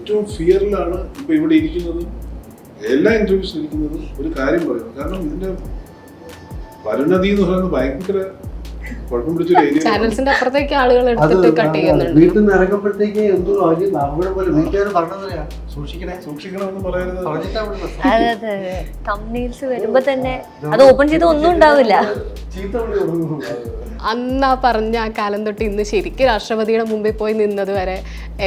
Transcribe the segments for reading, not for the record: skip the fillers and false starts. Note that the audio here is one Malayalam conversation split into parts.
ഏറ്റവും ഫിയറിലാണ് ഇപ്പൊ ഇവിടെ ഇരിക്കുന്നതും എല്ലാ ഇന്റർവ്യൂസിലും ഇരിക്കുന്നതും ഒരു കാര്യം പറയുന്നത്. കാരണം ഇതിന്റെ പരിണതി എന്ന് പറയുന്നത് ഭയങ്കര കുഴപ്പം പിടിച്ചൊരു ഏരിയ. ചാനൽസിന്റെ അപ്പുറത്തേക്ക് ആളുകൾ എടുത്തിട്ട് കട്ട് ചെയ്യുന്നുണ്ട്. വീട്ടിൽ നിന്ന് ഇറങ്ങുമ്പോഴത്തേക്ക് എന്തോ നമ്മുടെ പോലെ വീട്ടുകാർ പറഞ്ഞത് സൂക്ഷിക്കണമെന്ന് പറയുന്നത്. അതെ അതെ തംബ്നെയിൽസ് വരുമ്പോ തന്നെ അത് ഓപ്പൺ ചെയ്ത് ഒന്നും ഉണ്ടാവില്ല. അന്ന് ആ പറഞ്ഞ ആ കാലം തൊട്ട് ഇന്ന് ശരിക്കും രാഷ്ട്രപതിയുടെ മുമ്പിൽ പോയി നിന്നത് വരെ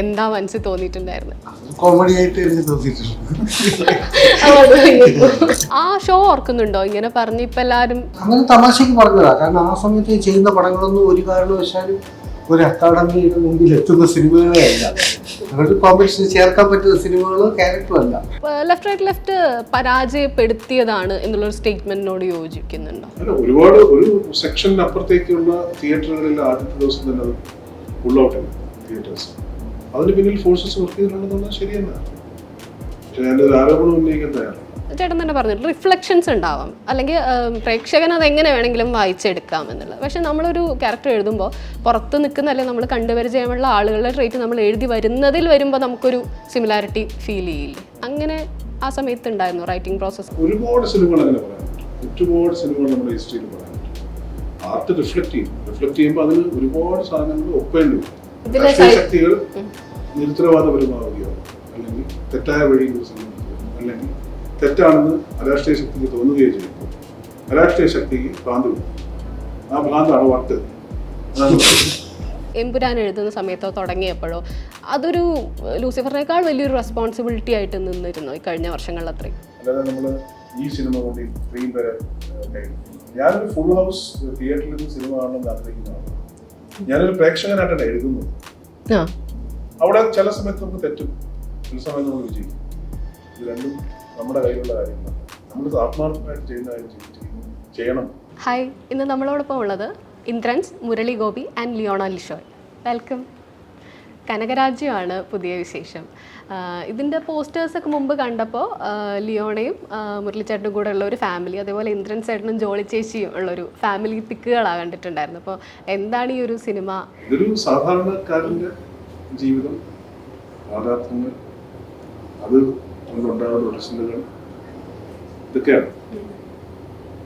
എന്താ മനസ്സിൽ തോന്നിയിട്ടുണ്ടായിരുന്നു? കോമഡി ആയിട്ട് എനിക്ക് തോന്നിയിട്ടുണ്ട്. ആ ഷോ ഓർക്കുന്നുണ്ടോ? ഇങ്ങനെ പറഞ്ഞ് ഇപ്പൊ എല്ലാരും അങ്ങനെ തമാശക്ക് പറഞ്ഞതാ. കാരണം ആ സമയത്ത് ചെയ്യുന്ന പടങ്ങളൊന്നും ഒരു കാരണവശാലും ഒരു അക്കാഡമിയുടെ മുമ്പിൽ എത്തുന്ന സിനിമകളെ അല്ല. അവരുടെ കോമ്പറ്റീഷൻ ചേർക്കാൻ പറ്റുന്ന സിനിമകളോ ക്യാരക്ടറും അല്ല. ലെഫ്റ്റ് പരാജയപ്പെടുത്തിയതാണ് എന്നുള്ളൊരു സ്റ്റേറ്റ്മെന്റിനോട് യോജിക്കുന്നുണ്ടോ? അല്ല, ഒരുപാട് ഒരു സെക്ഷന് അപ്പുറത്തേക്കുള്ള തിയേറ്ററുകളിൽ ആദ്യത്തെ ദിവസം തന്നെ അത് ഫുൾ ഔട്ട് ആണ് തിയേറ്റേഴ്സ്. അതിന് പിന്നിൽ ഫോഴ്സസ് വർക്ക് ചെയ്തിട്ടുണ്ടെന്നുള്ളത് ശരിയല്ല. പക്ഷെ ഞാനൊരു ആരോപണം ഉന്നയിക്കാൻ തയ്യാറാണ്. ചേട്ടൻ തന്നെ പറഞ്ഞു റിഫ്ലക്ഷൻസ് ഉണ്ടാവാം, അല്ലെങ്കിൽ പ്രേക്ഷകൻ അത് എങ്ങനെ വേണമെങ്കിലും വായിച്ചെടുക്കാം എന്നുള്ളത്. പക്ഷെ നമ്മളൊരു ക്യാരക്ടർ എഴുതുമ്പോൾ പുറത്ത് നിൽക്കുന്ന അല്ലെങ്കിൽ നമ്മൾ കണ്ടുപരിചയമുള്ള ആളുകളുടെ ട്രേറ്റ് നമ്മൾ എഴുതി വരുന്നതിൽ വരുമ്പോൾ നമുക്കൊരു സിമിലാരിറ്റി ഫീൽ ചെയ്യില്ലേ? അങ്ങനെ ആ സമയത്ത് ഉണ്ടായിരുന്നു റൈറ്റിംഗ് പ്രോസസ്. ഒരുപാട് സിനിമകൾ അങ്ങനെ പറയാൻ പറ്റും. ഒരുപാട് സിനിമകൾ നമ്മുടെ ഹിസ്റ്ററിയിൽ പറയാൻ പറ്റും. ആർട്ട് റിഫ്ലക്ട് ചെയ്യുമ്പോൾ അതിന് ഒരുപാട് സാധനങ്ങൾ ഒപ്പേണ്ടി വരും. രാഷ്ട്രീയ ശക്തികൾ നിരുത്തരവാദപരമാവുകയോ അല്ലെങ്കിൽ തെറ്റായ വഴിയിൽ ശ്രമിക്കുകയോ അല്ലെങ്കിൽ തെറ്റാണെന്ന് അരാഷ്ട്രീയ ശക്തിക്ക് തോന്നുകയോ ചെയ്യുമ്പോൾ അരാഷ്ട്രീയ ശക്തിക്ക് ഭ്രാന്ത് വരും. ആ ഭ്രാന്താണ് വട്ട്. എമ്പുരാൻ എഴുതുന്ന സമയത്തോ തുടങ്ങിയപ്പോഴോ അതൊരു ലൂസിഫറിനേക്കാൾ വലിയൊരു റെസ്പോൺസിബിലിറ്റി ആയിട്ട് നിന്നിരുന്നു ഈ കഴിഞ്ഞ വർഷങ്ങളിൽ അത്രയും? അല്ലാതെ നമ്മൾ ഈ സിനിമ കൊണ്ട് ഇത്രയും പേരെ ഞാനൊരു ഫുൾ ഹൗസ് തിയേറ്ററിൽ നിന്ന് സിനിമ കാണണമെന്ന് ആഗ്രഹിക്കുന്നതാണ്. ഞാനൊരു പ്രേക്ഷകനായിട്ടാണ് എഴുതുന്നത്. അവിടെ ചില സമയത്ത് നമുക്ക് തെറ്റും, ചില സമയത്ത് നമുക്ക് വിജയിക്കും. ഇത് രണ്ടും നമ്മുടെ കയ്യിലുള്ള കാര്യങ്ങളാണ്. നമ്മൾ ആത്മാർത്ഥമായിട്ട് ചെയ്യുന്ന കാര്യം ചെയ്യണം. ഹായ്, ഇന്ന് നമ്മളോടൊപ്പം ഉള്ളത് ഇന്ദ്രൻസ്, മുരളി ഗോപി ആൻഡ് ലിയോണ ലിഷോയ്. വെൽക്കം. കനകരാജ്യമാണ് പുതിയ വിശേഷം. ഇതിൻ്റെ പോസ്റ്റേഴ്സൊക്കെ മുമ്പ് കണ്ടപ്പോൾ ലിയോണയും മുരളിച്ചേട്ടനും കൂടെ ഉള്ള ഒരു ഫാമിലി, അതേപോലെ ഇന്ദ്രൻ ചേട്ടനും ജോളി ചേച്ചിയും ഉള്ളൊരു ഫാമിലി പിക്കുകളാണ് കണ്ടിട്ടുണ്ടായിരുന്നു. അപ്പോൾ എന്താണ് ഈ ഒരു സിനിമ? ഇതൊരു സാധാരണക്കാരൻ്റെ ജീവിതം, യാഥാർത്ഥ്യങ്ങൾ, അത് കൊണ്ടുണ്ടാകുന്ന പ്രശ്നങ്ങൾ, ഇതൊക്കെയാണ്.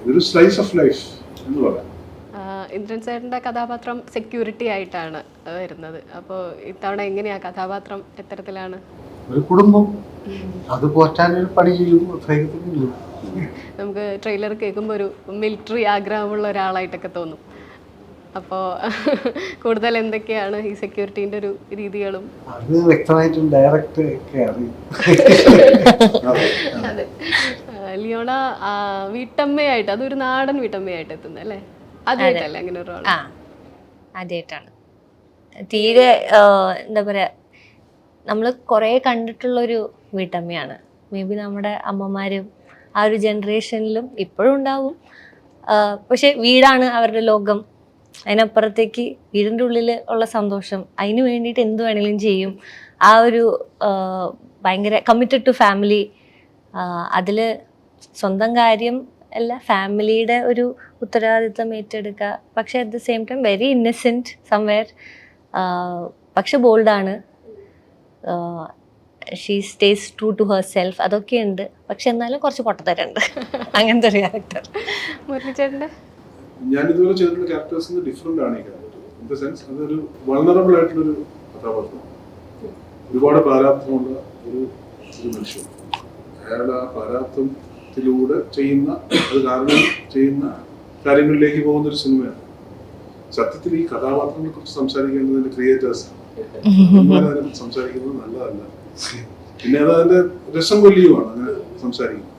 ഇതൊരു സ്ലൈസ് ഓഫ് ലൈഫ് എന്ന് പറയാം. ഇന്ദ്രൻ ചേട്ടൻ്റെ കഥാപാത്രം സെക്യൂരിറ്റി ആയിട്ടാണ് വരുന്നത്. അപ്പോൾ ഇത്തവണ എങ്ങനെയാ കഥാപാത്രം? എത്തരത്തിലാണ്? ഒരു കുടുംബം, അത് പോറ്റാനൊരു പണി ചെയ്യും. നമുക്ക് ട്രെയിലർ കേൾക്കുമ്പോൾ ഒരു മിലിറ്ററി ആഗ്രഹമുള്ള ഒരാളായിട്ടൊക്കെ തോന്നും. അപ്പോൾ കൂടുതൽ എന്തൊക്കെയാണ് ഈ സെക്യൂരിറ്റീൻ്റെ ഒരു രീതികളും? അത് വ്യക്തമായിട്ടും ഡയറക്റ്റ് ഒക്കെ അറിയും. അതെ. ലിയോണ വീട്ടമ്മയായിട്ട്, അതൊരു നാടൻ വീട്ടമ്മയായിട്ട് എത്തുന്നത് അല്ലേ? ആദ്യമായിട്ടല്ലേ അങ്ങനെ ഒരു റോൾ? ആദ്യമായിട്ടാണ്. തീരെ എന്താ പറയാ, നമ്മൾ കുറേ കണ്ടിട്ടുള്ളൊരു വീട്ടമ്മയാണ്. മേ ബി നമ്മുടെ അമ്മമാരും ആ ഒരു ജനറേഷനിലും ഇപ്പോഴും ഉണ്ടാവും. പക്ഷെ വീടാണ് അവരുടെ ലോകം. അതിനപ്പുറത്തേക്ക് വീടിൻ്റെ ഉള്ളിൽ ഉള്ള സന്തോഷം, അതിന് വേണ്ടിയിട്ട് എന്ത് വേണമെങ്കിലും ചെയ്യും. ആ ഒരു ഭയങ്കര കമ്മിറ്റഡ് ടു ഫാമിലി. അതിൽ സ്വന്തം കാര്യം അല്ല, ഫാമിലിയുടെ ഒരു ഉത്തരവാദിത്വം ഏറ്റെടുക്കുക. പക്ഷെ at the same time very innocent somewhere. പക്ഷെ ബോൾഡാണ്. She stays true to herself. അതൊക്കെയുണ്ട്. പക്ഷെ എന്നാലും കുറച്ച് പൊട്ടത്തരുണ്ട്. അങ്ങനത്തെ ഒരു ക്യാരക്ടർ. മുരളിച്ചേട്ടൻ്റെ ഞാനിതുപോലെ ചെയ്തിട്ടുള്ള ക്യാരക്ടേഴ്സിന് ഡിഫറെൻ്റ് ആണ് ഈ ക്യാരക്ടർ. ഇൻ ദ സെൻസ് അതൊരു വൾണറബിൾ ആയിട്ടുള്ളൊരു കഥാപാത്രമാണ്. ഒരുപാട് പ്രാരാബ്ധമുള്ള ഒരു മനുഷ്യൻ. അയാളുടെ ആ പ്രാരാബ്ധത്തിലൂടെ ചെയ്യുന്ന, അത് കാരണം ചെയ്യുന്ന കാര്യങ്ങളിലേക്ക് പോകുന്നൊരു സിനിമയാണ്. സത്യത്തിൽ ഈ കഥാപാത്രങ്ങളെ കുറിച്ച് സംസാരിക്കേണ്ടതിന്റെ ക്രിയേറ്റേഴ്സാണ്. അതിനെക്കുറിച്ച് സംസാരിക്കുന്നത് നല്ലതല്ല. പിന്നെ അത് അതിന്റെ രസം കൊല്ലിയുമാണ് അങ്ങനെ സംസാരിക്കുന്നത്.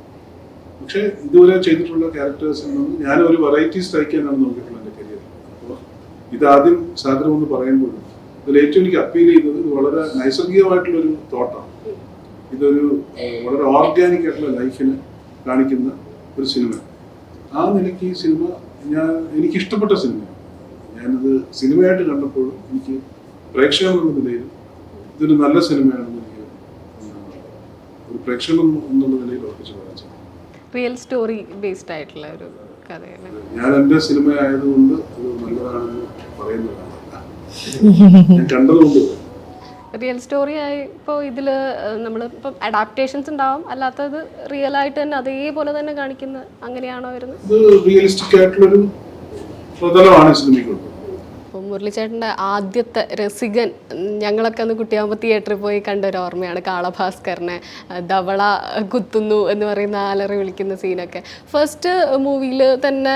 പക്ഷെ ഇതുപോലെ ചെയ്തിട്ടുള്ള ക്യാരക്ടേഴ്സിൽ നിന്ന് ഞാൻ ഒരു വെറൈറ്റി സ്ട്രൈക്ക് ചെയ്യാനാണ് നോക്കിയിട്ടുള്ളത് എൻ്റെ കരിയറിൽ. അപ്പോൾ ഇതാദ്യം സാഗരം എന്ന് പറയുമ്പോഴും ഇതിൽ ഏറ്റവും എനിക്ക് അപ്പീൽ ചെയ്യുന്നത് ഇത് വളരെ നൈസർഗികമായിട്ടുള്ളൊരു തോട്ടാണ്. ഇതൊരു വളരെ ഓർഗാനിക് ആയിട്ടുള്ള ലൈഫിനെ കാണിക്കുന്ന ഒരു സിനിമ. ആ നിലയ്ക്ക് ഈ സിനിമ എനിക്കിഷ്ടപ്പെട്ട സിനിമയാണ്. ഞാനിത് സിനിമയായിട്ട് കണ്ടപ്പോഴും എനിക്ക് പ്രേക്ഷകൻ എന്ന നിലയിൽ ഇതൊരു നല്ല സിനിമയാണെന്ന് എനിക്ക് ഒരു പ്രേക്ഷകൻ എന്നുള്ള നിലയിൽ ഉറപ്പിച്ച് പറയാൻ സാധിക്കും. റിയൽ സ്റ്റോറി ബേസ്ഡ് ആയിട്ടുള്ള ഒരു കഥയാണ്. ഞാൻ എൻ്റെ സിനിമ ആയതുകൊണ്ട് അത് നല്ലതാണെന്ന് പറയുന്നതാണ്, ഞാൻ കണ്ടതുകൊണ്ട്. റിയൽ സ്റ്റോറി ആയി ഇപ്പോൾ ഇതിൽ നമ്മൾ ഇപ്പം അഡാപ്റ്റേഷൻസ് ഉണ്ടാവും, അല്ലാത്തത് റിയൽ ആയിട്ട് തന്നെ അതേപോലെ തന്നെ കാണിക്കുന്ന അങ്ങനെയാണോ വരുന്നത്? ഇത് റിയലിസ്റ്റിക് ആയിട്ടുള്ളൊരു പ്രതലമാണ് സിനിമയ്ക്കുള്ളത്. അപ്പോൾ മുരളിച്ചേട്ടൻ്റെ ആദ്യത്തെ രസികൻ ഞങ്ങളൊക്കെ അന്ന് കുട്ടിയാകുമ്പോൾ തിയേറ്ററിൽ പോയി കണ്ട ഒരു ഓർമ്മയാണ് കാളഭാസ്കറിനെ ധവള കുത്തുന്നു എന്ന് പറയുന്ന ആലറി വിളിക്കുന്ന സീനൊക്കെ. ഫസ്റ്റ് മൂവിയിൽ തന്നെ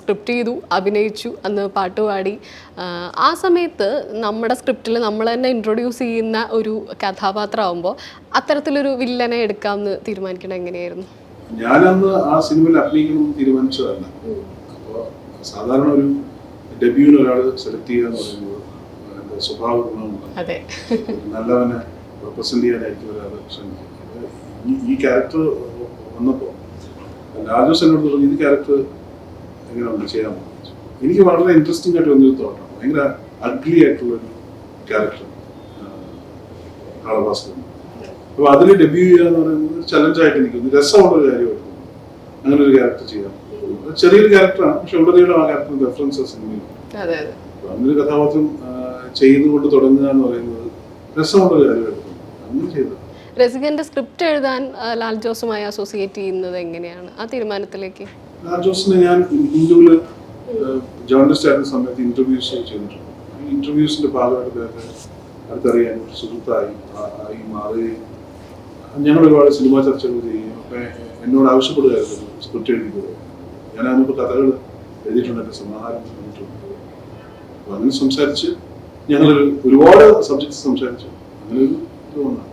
സ്ക്രിപ്റ്റ് ചെയ്തു, അഭിനയിച്ചു, അന്ന് പാട്ടുപാടി. ആ സമയത്ത് നമ്മുടെ സ്ക്രിപ്റ്റിൽ നമ്മൾ തന്നെ ഇൻട്രൊഡ്യൂസ് ചെയ്യുന്ന ഒരു കഥാപാത്രമാകുമ്പോൾ അത്തരത്തിലൊരു വില്ലനെ എടുക്കാമെന്ന് തീരുമാനിക്കണം എങ്ങനെയായിരുന്നു? ഞാനന്ന് ആ സിനിമയിൽ അഭിനയിക്കണമെന്ന് തീരുമാനിച്ചതല്ല. അപ്പോൾ സാധാരണ ഒരു ഡെബ്യൂവിന് ഒരാൾ സെലക്ട് ചെയ്യുക എന്ന് പറയുന്നത് എൻ്റെ സ്വഭാവ ഗുണമുണ്ട്. നല്ലവനെ റെപ്രസെന്റ് ചെയ്യാനായിരിക്കും ഒരാൾ ശ്രമിക്കുന്നത്. ഈ ക്യാരക്ടർ വന്നപ്പോൾ രാജോസ് എന്നോട് പറഞ്ഞു, ഇത് ക്യാരക്ടർ എങ്ങനെയുണ്ട് ചെയ്യാൻ. എനിക്ക് വളരെ ഇൻട്രസ്റ്റിംഗ് ആയിട്ട് വന്നൊരു തോട്ടാണ്. ഭയങ്കര അഗ്ലി ആയിട്ടുള്ളൊരു ക്യാരക്ടർ കാളഭാസ്കരൻ. അപ്പോൾ അതിൽ ഡെബ്യൂ ചെയ്യുക എന്ന് പറയുന്നത് ചലഞ്ചായിട്ട് എനിക്ക് രസമുള്ളൊരു കാര്യമായിരുന്നു. അങ്ങനെ ഒരു ക്യാരക്ടർ ചെയ്യാം. ചെറിയൊരു ക്യാരക്ടറാണ്, പക്ഷെ ഉള്ളതെങ്കിലും ആ ക്യാരക്ടറിന് റെഫറൻസ് സിനിമയിൽ. അങ്ങനൊരു കഥാപാത്രം ചെയ്തുകൊണ്ട് തുടങ്ങുക എന്ന് പറയുന്നത് രസമുള്ള കാര്യമായിരുന്നു. അങ്ങനെ ചെയ്തത്. രസികന്റെ സ്ക്രിപ്റ്റ് എഴുതാൻ ലാൽ ജോസുമായി അസോസിയേറ്റ് ചെയ്യുന്നത് എങ്ങനെയാണ് ആ തീരുമാനത്തിലേക്ക്? ലാൽ ജോസിനെ ഞാൻ ഹിന്ദുവിൽ ജേർണലിസ്റ്റ് ആയിരുന്ന സമയത്ത് ഇന്റർവ്യൂസ് ചെയ്തിട്ടുണ്ട്. ഈ ഇന്റർവ്യൂസിന്റെ ഭാഗമായിട്ട് അടുത്തറിയാൻ ഒരു സുഹൃത്തായി മാറുകയും ഞങ്ങൾ ഒരുപാട് സിനിമാ ചർച്ചകൾ ചെയ്യുകയും ഒക്കെ എന്നോട് ആവശ്യപ്പെടുകയായിരുന്നു സ്ക്രിപ്റ്റ് എഴുതിയത്. ഞാൻ അതിനിപ്പോൾ കഥകൾ എഴുതിയിട്ടുണ്ട്, എൻ്റെ സമാഹാരം എഴുതിയിട്ടുണ്ട്. അപ്പോൾ അങ്ങനെ സംസാരിച്ച് ഞങ്ങളൊരു ഒരുപാട് സബ്ജക്ട്സ് സംസാരിച്ചു. അങ്ങനെ ഒരു ഇത് വന്നതാണ്.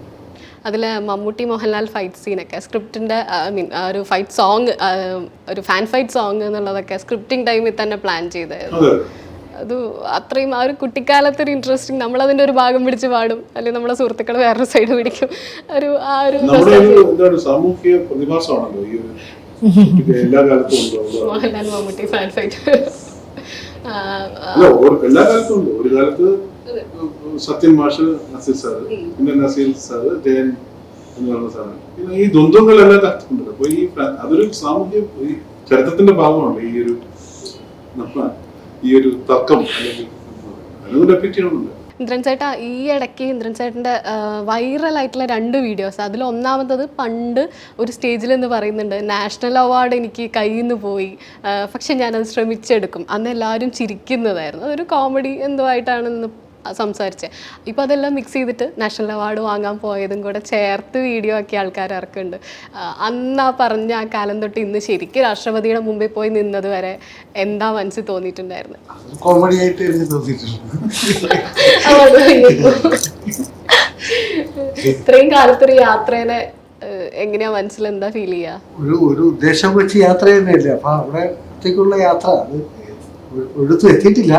അതിൽ മമ്മൂട്ടി മോഹൻലാൽ ഫൈറ്റ് സീനൊക്കെ സ്ക്രിപ്റ്റിൻ്റെ ഒരു ഫൈറ്റ് സോങ്, ഒരു ഫാൻ ഫൈറ്റ് സോങ് എന്നുള്ളതൊക്കെ സ്ക്രിപ്റ്റിംഗ് ടൈമിൽ തന്നെ പ്ലാൻ ചെയ്തായിരുന്നു. അത് അത്രയും ആ ഒരു കുട്ടിക്കാലത്തൊരു ഇൻട്രസ്റ്റിംഗ്, നമ്മളതിൻ്റെ ഒരു ഭാഗം പിടിച്ച് പാടും, അല്ലെങ്കിൽ നമ്മളെ സുഹൃത്തുക്കൾ വേറൊരു സൈഡ് പിടിക്കും. ആ ഒരു സാമൂഹിക പ്രതിഭാസമാണല്ലോ ഈ എല്ലാ കാലത്തും മോഹൻലാൽ മമ്മൂട്ടി ഫാൻ ഫൈറ്റ്. എല്ലാ കാലത്തും ഉണ്ട്. ഒരു കാലത്ത് സത്യൻ മാഷ്, നസീർ സാറ്, പിന്നെ നസീർ സാറ്, ജയൻ എന്ന് പറയുന്ന സാറ്, പിന്നെ ഈ ദ്വന്ദ്വങ്ങൾ എല്ലാ കാലത്തുണ്ട്. അപ്പൊ ഈ അതൊരു സാമൂഹ്യ ചരിത്രത്തിന്റെ ഭാഗമാണ് ഈ ഒരു തർക്കം. അല്ലെങ്കിൽ അതൊന്നും ഡെപ്യൂട്ട് ചെയ്യണമെന്നില്ല. ഇന്ദ്രൻ ചേട്ടാ, ഈ ഇടയ്ക്ക് ഇന്ദ്രൻ ചേട്ടൻ്റെ വൈറലായിട്ടുള്ള 2 വീഡിയോസ്, അതിൽ ഒന്നാമത്തത് പണ്ട് ഒരു സ്റ്റേജിൽ എന്ന് പറയുന്നുണ്ട്, നാഷണൽ അവാർഡ് എനിക്ക് കയ്യിൽ നിന്ന് പോയി, പക്ഷെ ഞാനത് ശ്രമിച്ചെടുക്കും, അന്ന് എല്ലാവരും ചിരിക്കുന്നതായിരുന്നു, അതൊരു കോമഡി എന്തോ ആയിട്ടാണെന്ന് സംസാരിച്ചത്. ഇപ്പോൾ അതെല്ലാം മിക്സ് ചെയ്തിട്ട് നാഷണൽ അവാർഡ് വാങ്ങാൻ പോയതും കൂടെ ചേർത്ത് വീഡിയോ ആക്കി ആൾക്കാർ ഇറക്കുന്നുണ്ട്. അന്ന് ആ പറഞ്ഞ ആ കാലം തൊട്ട് ഇന്ന് ശരിക്കും രാഷ്ട്രപതിയുടെ മുമ്പിൽ പോയി നിന്നത് വരെ എന്താ മനസ്സിൽ തോന്നിയിട്ടുണ്ടായിരുന്നു? കോമഡി ആയിട്ട് എനിക്ക് തോന്നിയിട്ടുണ്ട്. ഇത്രയും കാലത്തൊരു യാത്രേനെ എങ്ങനെയാ മനസ്സിൽ എന്താ ഫീൽ ചെയ്യാ? ഒരു ഉദ്ദേശം വെച്ച് യാത്ര തന്നെയല്ലേ. അപ്പൊ അവിടത്തേക്കുള്ള യാത്ര അത് ഒരിടത്തും എത്തിയിട്ടില്ല.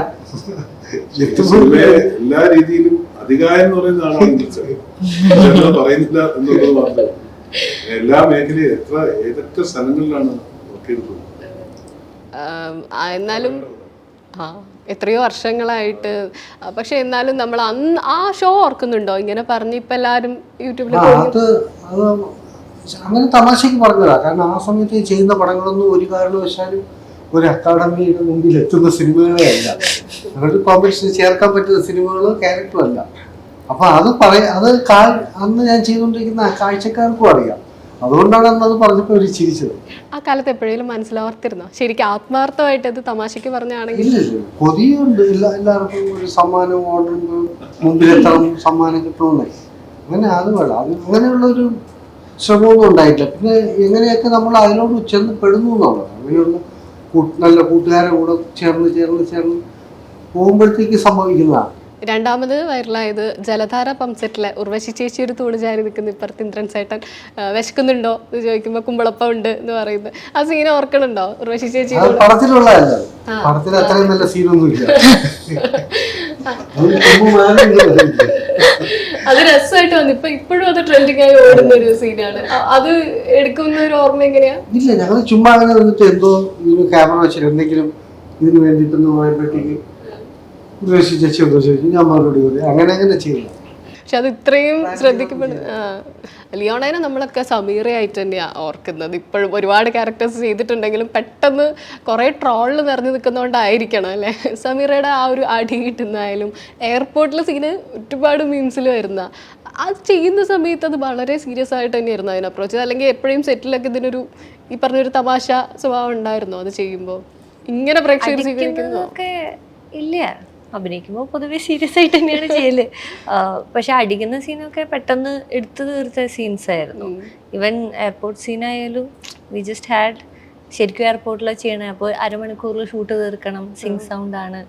എല്ലാ രീതിയിലും അധികാരം എന്ന് പറയുന്ന ആളാണ് പറയുന്നില്ല എന്നുള്ളത് മാത്രമേ. എല്ലാ മേഖലയും ഏതൊക്കെ സ്ഥലങ്ങളിലാണ് വർക്ക് ചെയ്തിട്ടുള്ളത്. എന്നാലും എത്രയോ വർഷങ്ങളായിട്ട്, പക്ഷെ എന്നാലും നമ്മൾ അന്ന് ആ ഷോ ഓർക്കുന്നുണ്ടോ? ഇങ്ങനെ പറഞ്ഞ് ഇപ്പൊ എല്ലാരും യൂട്യൂബിൽ അങ്ങനെ തമാശക്ക് പറഞ്ഞതാ. കാരണം ആ സമയത്ത് ചെയ്യുന്ന പടങ്ങളൊന്നും ഒരു കാരണവശാലും ഒരു അക്കാഡമിയുടെ മുമ്പിൽ എത്തുന്ന സിനിമകളെ അല്ല. അവരുടെ കോമ്പറ്റീഷന് ചേർക്കാൻ പറ്റുന്ന സിനിമകളോ ക്യാരക്ടറും അല്ല. അപ്പൊ അത് അന്ന് ഞാൻ ചെയ്തുകൊണ്ടിരിക്കുന്ന കാഴ്ചക്കാർക്കും അറിയാം. അതുകൊണ്ടാണ് അന്ന് അത് പറഞ്ഞപ്പോൾ ഒരു ചിരിച്ചത്. ആ കാലത്ത് എപ്പോഴേലും മനസ്സിലാവർത്തിരുന്നോ? ശരിക്കും ആത്മാർത്ഥമായിട്ട് അത് തമാശക്ക് പറഞ്ഞാണെങ്കിൽ? ഇല്ല, കൊതിയുണ്ട്. എല്ലാവർക്കും ഒരു സമ്മാനം ഓർഡർ മുമ്പിലെത്തണം, സമ്മാനം കിട്ടണമെന്നേ. അങ്ങനെ അത് വേണം. അത് അങ്ങനെയുള്ളൊരു ശ്രമമൊന്നും ഉണ്ടായിട്ടില്ല. പിന്നെ എങ്ങനെയൊക്കെ നമ്മൾ അതിനോട് ചെന്ന് പെടുന്നു എന്നുള്ളത്. അങ്ങനെയുള്ള നല്ല കൂട്ടുകാരെ കൂടെ ചേർന്ന് പോകുമ്പോഴത്തേക്ക് സംഭവിക്കുന്നതാണ്. രണ്ടാമത് വൈറലായത് ജലധാര പംസെറ്റിലെ ഉർവശി ചേച്ചി ഒരു തൂണ് ചാരി നിൽക്കുന്ന ഇപ്പുറത്ത് ഇന്ദ്രൻ ചേട്ടൻ വിശക്കുന്നുണ്ടോ എന്ന് ചോദിക്കുമ്പോൾ കുമ്പളപ്പം ഉണ്ട് എന്ന് പറയുന്നത്. ആ സീൻ ഓർക്കണുണ്ടോ? ഉർവശി ചേച്ചി പടത്തിലുള്ളതല്ല, പടത്തിൽ അത്രയും നല്ല സീനൊന്നുമില്ല. അത് രസമായിട്ട് വന്നു. ഇപ്പോഴും അത് ട്രെൻഡിങ് ആയി ഓടുന്ന ഒരു സീനാണ്. അത് എടുക്കുന്ന ഒരു ഓർമ്മ എങ്ങനെയാ? ഇല്ല, ഞങ്ങൾ ചുമ്മാ അങ്ങനെ വന്നിട്ട് എന്തോ ഇതിന് ക്യാമറ വെച്ചിട്ട് എന്തെങ്കിലും ഇതിന് വേണ്ടിയിട്ടൊന്ന് പോയപ്പോഴത്തേക്ക് ചേച്ചി എന്തോ ചോദിച്ചു, ഞാൻ മറുപടി പോലെ അങ്ങനെ ചെയ്യില്ല. പക്ഷെ അത് ഇത്രയും ശ്രദ്ധിക്കപ്പെടും. ലിയോണേനെ നമ്മളൊക്കെ സമീറയായിട്ട് തന്നെയാണ് ഓർക്കുന്നത്. ഇപ്പോഴും ഒരുപാട് ക്യാരക്ടേഴ്സ് ചെയ്തിട്ടുണ്ടെങ്കിലും പെട്ടെന്ന് കുറേ ട്രോളിൽ നിറഞ്ഞു നിൽക്കുന്നതുകൊണ്ടായിരിക്കണം അല്ലേ സമീറയുടെ ആ ഒരു അടി കിട്ടുന്നതായാലും എയർപോർട്ടിലെ സീന് ഒരുപാട് മീംസിൽ വരുന്ന അത് ചെയ്യുന്ന സമയത്ത് അത് വളരെ സീരിയസ് ആയിട്ട് തന്നെയായിരുന്നു അതിന് അപ്രോച്ച്. അല്ലെങ്കിൽ എപ്പോഴും സെറ്റിലൊക്കെ ഇതിനൊരു ഈ പറഞ്ഞൊരു തമാശ സ്വഭാവം ഉണ്ടായിരുന്നോ അത് ചെയ്യുമ്പോൾ? ഇങ്ങനെ പ്രേക്ഷകർ സ്വീകരിക്കുന്നതോ? ഇല്ല, അഭിനയിക്കുമ്പോൾ പൊതുവെ സീരിയസ് ആയിട്ട് തന്നെയാണ് ചെയ്യല്. പക്ഷെ അടിക്കുന്ന സീനൊക്കെ പെട്ടെന്ന് എടുത്തു തീർത്ത സീൻസ് ആയിരുന്നു. ഈവൻ എയർപോർട്ട് സീനായാലും വി ജസ്റ്റ് ഹാഡ് ശരിക്കും എയർപോർട്ടിലാണ് ചെയ്യണേ. അപ്പോൾ അരമണിക്കൂറിൽ ഷൂട്ട് തീർക്കണം, സിങ് സൗണ്ട് ആണ്.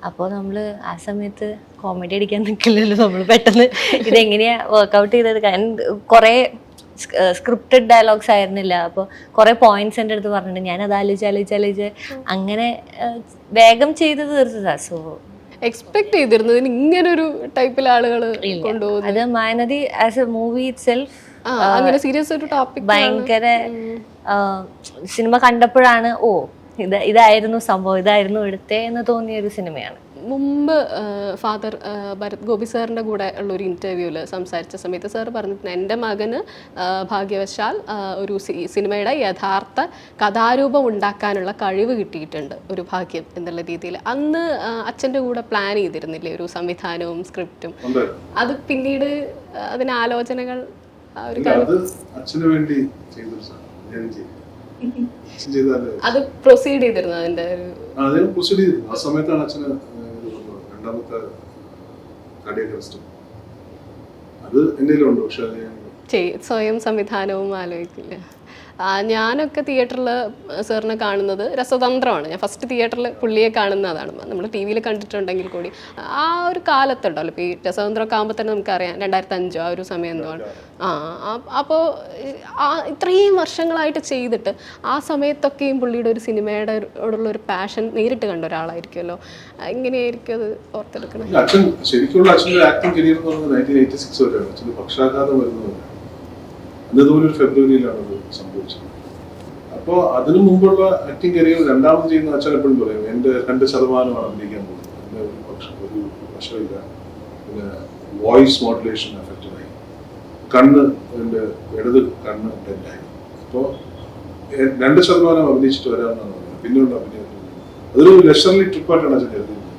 അപ്പോൾ നമ്മൾ ആ സമയത്ത് കോമഡി അടിക്കാൻ നിൽക്കില്ലല്ലോ, നമ്മൾ പെട്ടെന്ന് ഇതെങ്ങനെയാ വർക്കൗട്ട് ചെയ്തെടുക്കാൻ. കുറേ സ്ക്രിപ്റ്റഡ് ഡയലോഗ്സ് ആയിരുന്നില്ല. അപ്പോൾ കുറേ പോയിന്റ്സ് എൻ്റെ അടുത്ത് പറഞ്ഞിട്ടുണ്ട്. ഞാനത് ആലോചിച്ച് അങ്ങനെ വേഗം ചെയ്ത് തീർത്തതാ. സോ എക്സ്പെക്ട് ചെയ്തിരുന്നതിന് ഇങ്ങനൊരു ടൈപ്പിൽ ആളുകൾ കൊണ്ടുപോകും. അത് മാനതി as a movie itself അങ്ങനെ സീരിയസ് ഒരു ടോപ്പിക് ഭയങ്കര സിനിമ കണ്ടപ്പോഴാണ് ഇതായിരുന്നു സംഭവം, ഇതായിരുന്നു എടുത്തേ എന്ന് തോന്നിയ ഒരു സിനിമയാണ്. മുമ്പ് ഫാദർ ഭരത് ഗോപി സാറിൻ്റെ കൂടെ ഉള്ളൊരു ഇൻ്റർവ്യൂവിൽ സംസാരിച്ച സമയത്ത് സാർ പറഞ്ഞിട്ടുണ്ട്, എൻ്റെ മകന് ഭാഗ്യവശാൽ ഒരു സിനിമയുടെ യഥാർത്ഥ കഥാരൂപം ഉണ്ടാക്കാനുള്ള കഴിവ് കിട്ടിയിട്ടുണ്ട്, ഒരു ഭാഗ്യം എന്നുള്ള രീതിയിൽ. അന്ന് അച്ഛൻ്റെ കൂടെ പ്ലാൻ ചെയ്തിരുന്നില്ലേ ഒരു സംവിധാനവും സ്ക്രിപ്റ്റും? അത് പിന്നീട് അതിന് ആലോചനകൾ അച്ഛന് വേണ്ടി അത് പ്രൊസീഡ് ചെയ്തിരുന്നു അതിന്റെ പ്രൊസീഡ് ചെയ്തിരുന്നു. ആ സമയത്താണ് അച്ഛന് രണ്ടാമത്തെ കാർഡിയാക് അറസ്റ്റ്. അത് എൻ്റെ ഉണ്ട്. പക്ഷെ സ്വയം സംവിധാനവും ആലോചിക്കില്ല. ഞാനൊക്കെ തിയേറ്ററിൽ സാറിനെ കാണുന്നത് രസതന്ത്രമാണ്. ഞാൻ ഫസ്റ്റ് തിയേറ്ററിൽ പുള്ളിയെ കാണുന്നതാണ്. നമ്മൾ ടി വിയിൽ കണ്ടിട്ടുണ്ടെങ്കിൽ കൂടി ആ ഒരു കാലത്തുണ്ടല്ലോ, ഇപ്പോൾ ഈ രസതന്ത്രമൊക്കെ ആകുമ്പോൾ തന്നെ നമുക്കറിയാം 2005 ആ ഒരു സമയം എന്തുവാണ്. അപ്പോൾ ഇത്രയും വർഷങ്ങളായിട്ട് ചെയ്തിട്ട് ആ സമയത്തൊക്കെയും പുള്ളിയുടെ ഒരു സിനിമയോടുള്ള ഒരു പാഷൻ നേരിട്ട് കണ്ട ഒരാളായിരിക്കുമല്ലോ. എങ്ങനെയായിരിക്കും അത് ഓർത്തെടുക്കണം? അച്ഛൻ ശരിക്കുള്ള അച്ഛൻ്റെ ആക്ടിംഗ് കരിയർ എന്ന് പറയുന്നത് 1986 വരെയാണ്. അച്ഛന് പക്ഷാഘാതം വരുന്നതല്ല. അതുപോലെ ഒരു ഫെബ്രുവരിയിലാണ് അത് സംഭവിച്ചത്. അപ്പോൾ അതിനു മുമ്പുള്ള ആക്ടിംഗ് കരിയർ രണ്ടാമത് ചെയ്യുന്ന അച്ഛൻ എപ്പോഴും പറയും, എൻ്റെ 2% അഭിനയിക്കാൻ പോകുന്നത്, എൻ്റെ ഒരു വശമില്ല. പിന്നെ വോയിസ് മോഡുലേഷൻ എഫക്റ്റഡായി, കണ്ണ് എൻ്റെ ഇടത് കണ്ണ് ഡെല്ലായി. അപ്പോൾ 2% അഭിനയിച്ചിട്ട് വരാമെന്നാണ് പറയുന്നത്. പിന്നെയുള്ള അഭിനയത്തിൽ അതൊരു ലെഷർലി ട്രിപ്പായിട്ടാണ് അച്ഛൻ കരുതുന്നത്.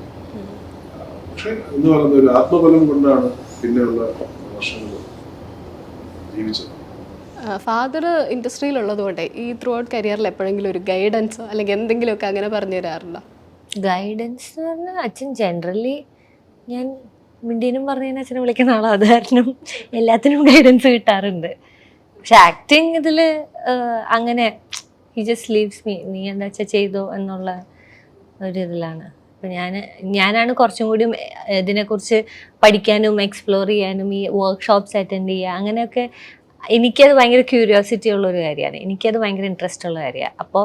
പക്ഷെ എന്ന് പറയുന്ന ഒരു ആത്മബലം കൊണ്ടാണ് പിന്നെയുള്ള വർഷങ്ങൾ ജീവിച്ചത്. ഫാദർ ഇൻഡസ്ട്രിയിലുള്ളത് കൊണ്ടേ ഈ ത്രൂ ഔട്ട് കരിയറിൽ എപ്പോഴെങ്കിലും ഒരു ഗൈഡൻസോ അല്ലെങ്കിൽ എന്തെങ്കിലുമൊക്കെ അങ്ങനെ പറഞ്ഞു തരാറുണ്ടോ? ഗൈഡൻസ് എന്ന് പറഞ്ഞാൽ അച്ഛൻ ജനറലി, ഞാൻ മിണ്ടീനും പറഞ്ഞതിന് അച്ഛനെ വിളിക്കുന്ന ആളാണ്, അത് കാരണം എല്ലാത്തിനും ഗൈഡൻസ് കിട്ടാറുണ്ട്. പക്ഷെ ആക്ടിങ് ഇതിൽ അങ്ങനെ ഹി ജസ്റ്റ് ലീവ്സ് മീ, നീ എന്താ വെച്ചാൽ ചെയ്തോ എന്നുള്ള ഒരു ഇതിലാണ്. അപ്പം ഞാനാണ് കുറച്ചും കൂടി ഇതിനെക്കുറിച്ച് പഠിക്കാനും എക്സ്പ്ലോർ ചെയ്യാനും ഈ വർക്ക്ഷോപ്സ് അറ്റൻഡ് ചെയ്യുക അങ്ങനെയൊക്കെ. എനിക്കത് ഭയങ്കര ക്യൂരിയോസിറ്റി ഉള്ളൊരു കാര്യമാണ്, എനിക്കത് ഭയങ്കര ഇൻട്രസ്റ്റ് ഉള്ള കാര്യമാണ്. അപ്പോൾ